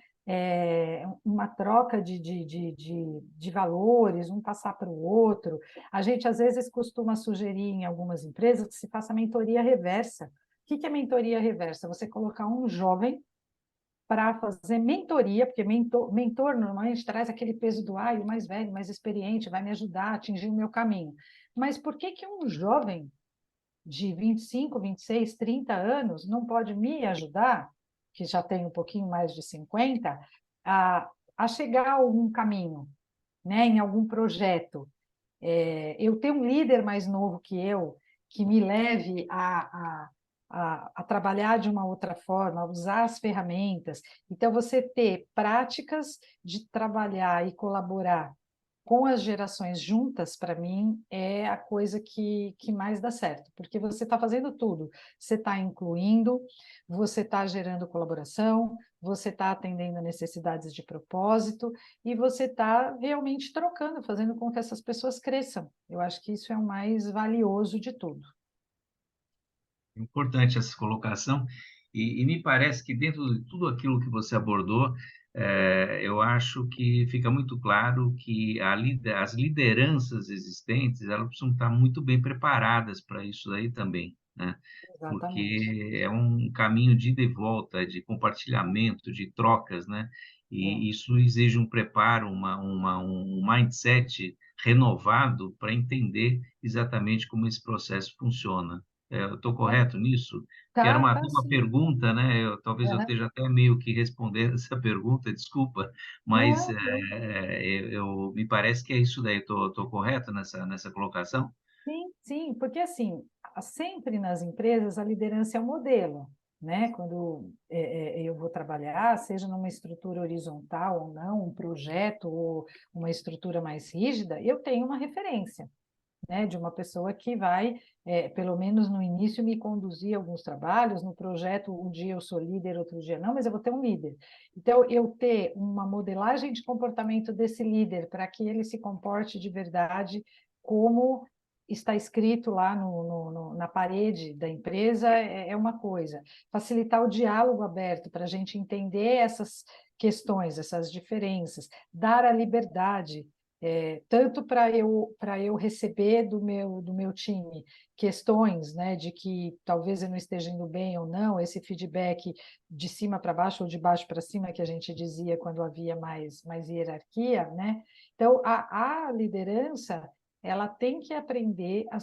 Uma troca de valores, um passar para o outro. A gente, às vezes, costuma sugerir em algumas empresas que se faça mentoria reversa. O que é mentoria reversa? Você colocar um jovem para fazer mentoria, porque mentor normalmente traz aquele peso do o mais velho, mais experiente, vai me ajudar a atingir o meu caminho. Mas por que um jovem de 25, 26, 30 anos não pode me ajudar, que já tem um pouquinho mais de 50, a chegar a algum caminho, né, em algum projeto? Eu tenho um líder mais novo que eu, que me leve a trabalhar de uma outra forma, a usar as ferramentas. Então, você ter práticas de trabalhar e colaborar com as gerações juntas, para mim, é a coisa que mais dá certo, porque você está fazendo tudo, você está incluindo, você está gerando colaboração, você está atendendo a necessidades de propósito, e você está realmente trocando, fazendo com que essas pessoas cresçam. Eu acho que isso é o mais valioso de tudo. Importante essa colocação, e me parece que dentro de tudo aquilo que você abordou, eu acho que fica muito claro que as lideranças existentes, elas precisam estar muito bem preparadas para isso aí também, né? Exatamente. Porque é um caminho de ida e volta, de compartilhamento, de trocas, né? É. E isso exige um preparo, um mindset renovado para entender exatamente como esse processo funciona. Eu estou correto nisso? Que era Tá, até tá uma sim. pergunta, né? Talvez eu Uhum. esteja até meio que respondendo essa pergunta, desculpa, mas Não, não. me parece que é isso daí. Estou correto nessa colocação? Sim, sim, porque assim, sempre nas empresas a liderança é o modelo, né? Quando eu vou trabalhar, seja numa estrutura horizontal ou não, um projeto ou uma estrutura mais rígida, eu tenho uma referência, né? De uma pessoa que vai, pelo menos no início, me conduzir a alguns trabalhos. No projeto, um dia eu sou líder, outro dia não, mas eu vou ter um líder. Então, eu ter uma modelagem de comportamento desse líder para que ele se comporte de verdade como está escrito lá na parede da empresa é uma coisa. Facilitar o diálogo aberto para a gente entender essas questões, essas diferenças, dar a liberdade, tanto para eu receber do meu time questões, né, de que talvez eu não esteja indo bem ou não, esse feedback de cima para baixo ou de baixo para cima, que a gente dizia quando havia mais hierarquia, né? Então, a liderança, ela tem que aprender a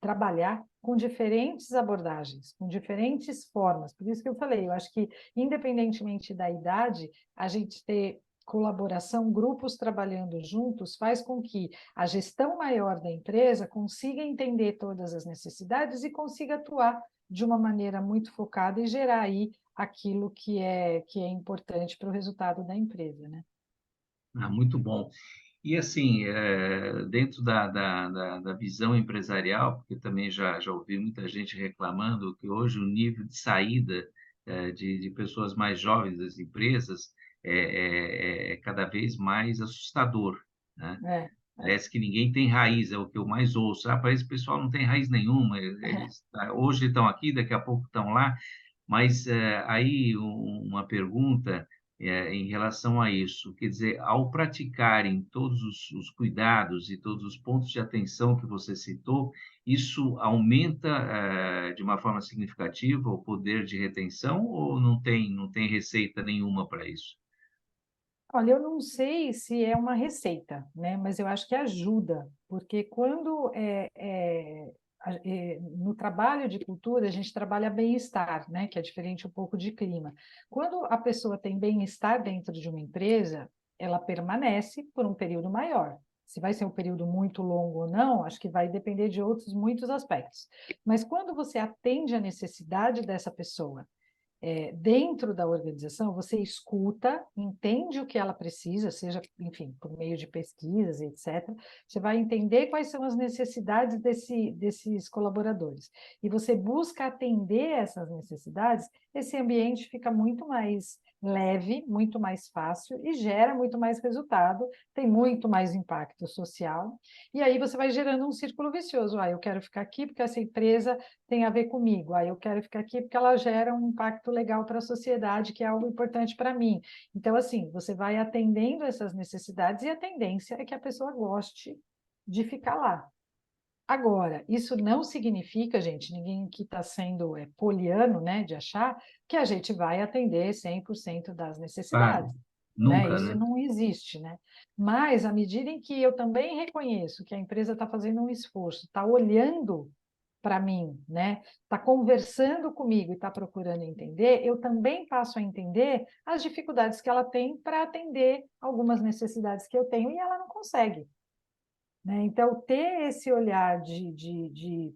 trabalhar com diferentes abordagens, com diferentes formas. Por isso que eu falei, eu acho que, independentemente da idade, a gente ter colaboração, grupos trabalhando juntos, faz com que a gestão maior da empresa consiga entender todas as necessidades e consiga atuar de uma maneira muito focada e gerar aí aquilo que é importante para o resultado da empresa, né? Muito bom. E assim, dentro da visão empresarial, porque também já ouvi muita gente reclamando que hoje o nível de saída de pessoas mais jovens das empresas é cada vez mais assustador, né? É, Parece que ninguém tem raiz, é o que eu mais ouço. Ah, parece que o pessoal não tem raiz nenhuma, eles hoje estão aqui, daqui a pouco estão lá. Mas aí uma pergunta em relação a isso, quer dizer, ao praticarem todos os cuidados e todos os pontos de atenção que você citou, isso aumenta de uma forma significativa o poder de retenção ou não tem receita nenhuma para isso? olha, eu não sei se é uma receita, né? Mas eu acho que ajuda, porque quando no trabalho de cultura a gente trabalha bem-estar, né? Que é diferente um pouco de clima. Quando a pessoa tem bem-estar dentro de uma empresa, ela permanece por um período maior. Se vai ser um período muito longo ou não, acho que vai depender de outros muitos aspectos. Mas quando você atende a necessidade dessa pessoa, dentro da organização, você escuta, entende o que ela precisa, seja, enfim, por meio de pesquisas, etc. Você vai entender quais são as necessidades desses colaboradores. E você busca atender essas necessidades, esse ambiente fica muito mais leve, muito mais fácil e gera muito mais resultado, tem muito mais impacto social. E aí você vai gerando um círculo vicioso. Eu quero ficar aqui porque essa empresa tem a ver comigo. Eu quero ficar aqui porque ela gera um impacto legal para a sociedade, que é algo importante para mim. Então, assim, você vai atendendo essas necessidades e a tendência é que a pessoa goste de ficar lá. Agora, isso não significa, gente, ninguém que está sendo poliano, né, de achar que a gente vai atender 100% das Claro, necessidades, né? nunca, Isso né? não existe, né? Mas, à medida em que eu também reconheço que a empresa está fazendo um esforço, está olhando para mim, né? Está conversando comigo e está procurando entender, eu também passo a entender as dificuldades que ela tem para atender algumas necessidades que eu tenho e ela não consegue, né? Então, ter esse olhar de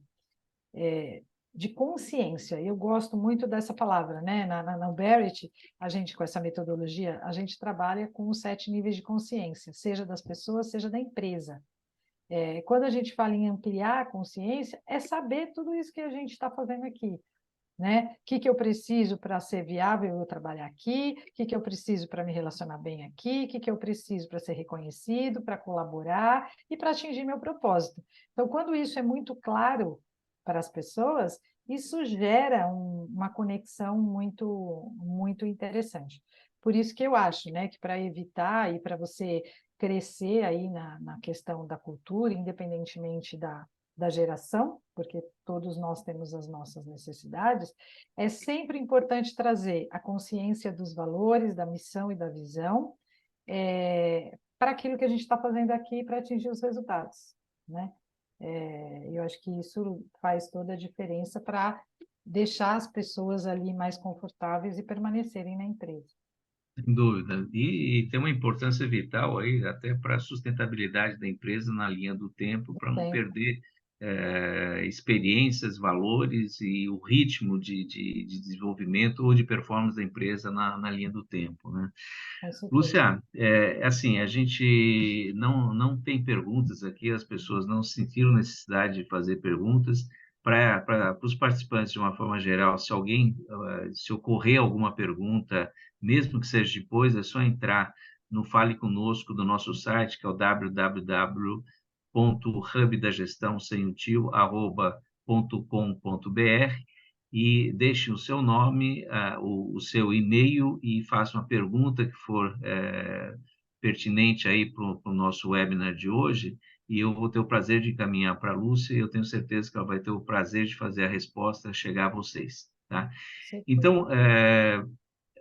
consciência, eu gosto muito dessa palavra, né? Na Barrett, a gente, com essa metodologia, a gente trabalha com os 7 níveis de consciência, seja das pessoas, seja da empresa. Quando a gente fala em ampliar a consciência, é saber tudo isso que a gente está fazendo aqui, né? O que eu preciso para ser viável eu trabalhar aqui, o que eu preciso para me relacionar bem aqui, o que eu preciso para ser reconhecido, para colaborar e para atingir meu propósito. Então, quando isso é muito claro para as pessoas, isso gera uma conexão muito, muito interessante. Por isso que eu acho, né, que para evitar e para você crescer aí na questão da cultura, independentemente da geração, porque todos nós temos as nossas necessidades, é sempre importante trazer a consciência dos valores, da missão e da visão para aquilo que a gente está fazendo aqui para atingir os resultados, né? Eu acho que isso faz toda a diferença para deixar as pessoas ali mais confortáveis e permanecerem na empresa. Sem dúvida. E tem uma importância vital aí, até para a sustentabilidade da empresa na linha do tempo, para não Tempo, perder experiências, valores e o ritmo de desenvolvimento ou de performance da empresa na linha do tempo, né? com certeza. Lúcia, assim, a gente não tem perguntas aqui, as pessoas não sentiram necessidade de fazer perguntas. Para os participantes, de uma forma geral, se alguém, se ocorrer alguma pergunta, mesmo que seja depois, é só entrar no Fale Conosco do nosso site, que é o www.hubdagestão, sem o tio, @.com.br, e deixe o seu nome, o seu e-mail e faça uma pergunta que for pertinente aí para o nosso webinar de hoje, e eu vou ter o prazer de encaminhar para a Lúcia, e eu tenho certeza que ela vai ter o prazer de fazer a resposta chegar a vocês, tá? Com certeza. Então,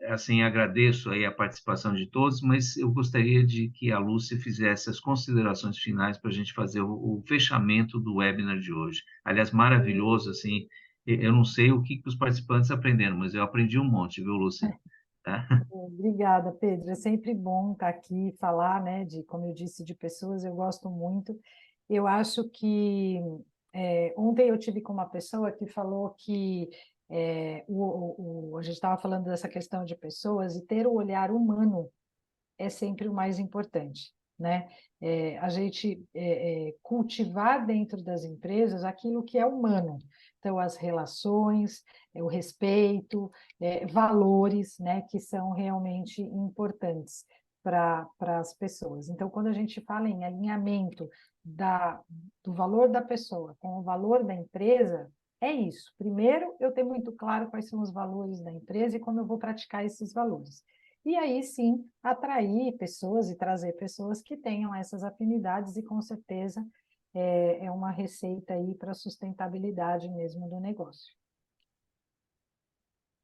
assim, agradeço aí a participação de todos, mas eu gostaria de que a Lúcia fizesse as considerações finais para a gente fazer o fechamento do webinar de hoje. Aliás, maravilhoso, assim, eu não sei o que os participantes aprenderam, mas eu aprendi um monte, viu, Lúcia? Tá? Obrigada, Pedro. É sempre bom estar aqui e falar, né, como eu disse, de pessoas, eu gosto muito. Eu acho que ontem eu tive com uma pessoa que falou que a gente estava falando dessa questão de pessoas e ter o olhar humano é sempre o mais importante, né? A gente cultivar dentro das empresas aquilo que é humano. Então, as relações, o respeito, valores, né, que são realmente importantes para as pessoas. Então, quando a gente fala em alinhamento do valor da pessoa com o valor da empresa, é isso. Primeiro, eu tenho muito claro quais são os valores da empresa e como eu vou praticar esses valores. E aí sim, atrair pessoas e trazer pessoas que tenham essas afinidades, e com certeza é uma receita aí para a sustentabilidade mesmo do negócio.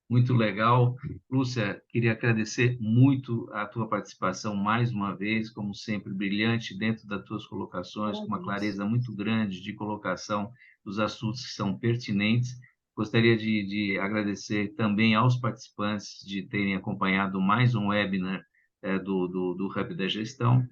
Muito legal. Lúcia, queria agradecer muito a tua participação mais uma vez, como sempre, brilhante dentro das tuas colocações, com uma Agradeço. clareza muito grande de colocação dos assuntos que são pertinentes. Gostaria de agradecer também aos participantes de terem acompanhado mais um webinar do Hub da Gestão,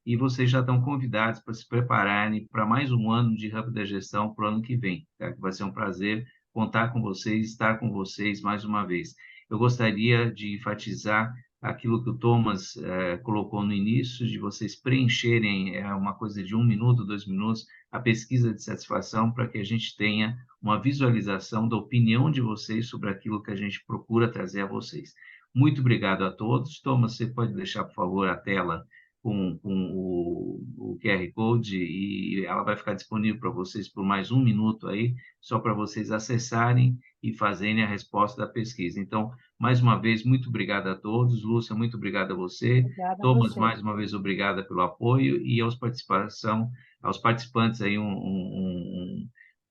e vocês já estão convidados para se prepararem para mais um ano de Hub da Gestão para o ano que vem, tá? Que vai ser um prazer contar com vocês, estar com vocês mais uma vez. eu gostaria de enfatizar aquilo que o Thomas colocou no início, de vocês preencherem uma coisa de 1 minuto, 2 minutos, a pesquisa de satisfação, para que a gente tenha uma visualização da opinião de vocês sobre aquilo que a gente procura trazer a vocês. Muito obrigado a todos. Thomas, você pode deixar, por favor, a tela com o QR Code e ela vai ficar disponível para vocês por mais 1 minuto aí, só para vocês acessarem e fazerem a resposta da pesquisa. Então, mais uma vez, muito obrigado a todos. Lúcia, muito obrigado a você. Obrigada a Thomas, você. mais uma vez, obrigada pelo apoio e aos participantes aí,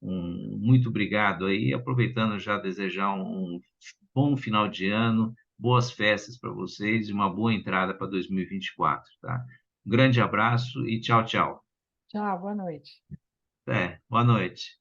muito obrigado aí. Aproveitando já desejar um bom final de ano, boas festas para vocês e uma boa entrada para 2024, tá? Um grande abraço e tchau, tchau. Tchau, boa noite. Boa noite.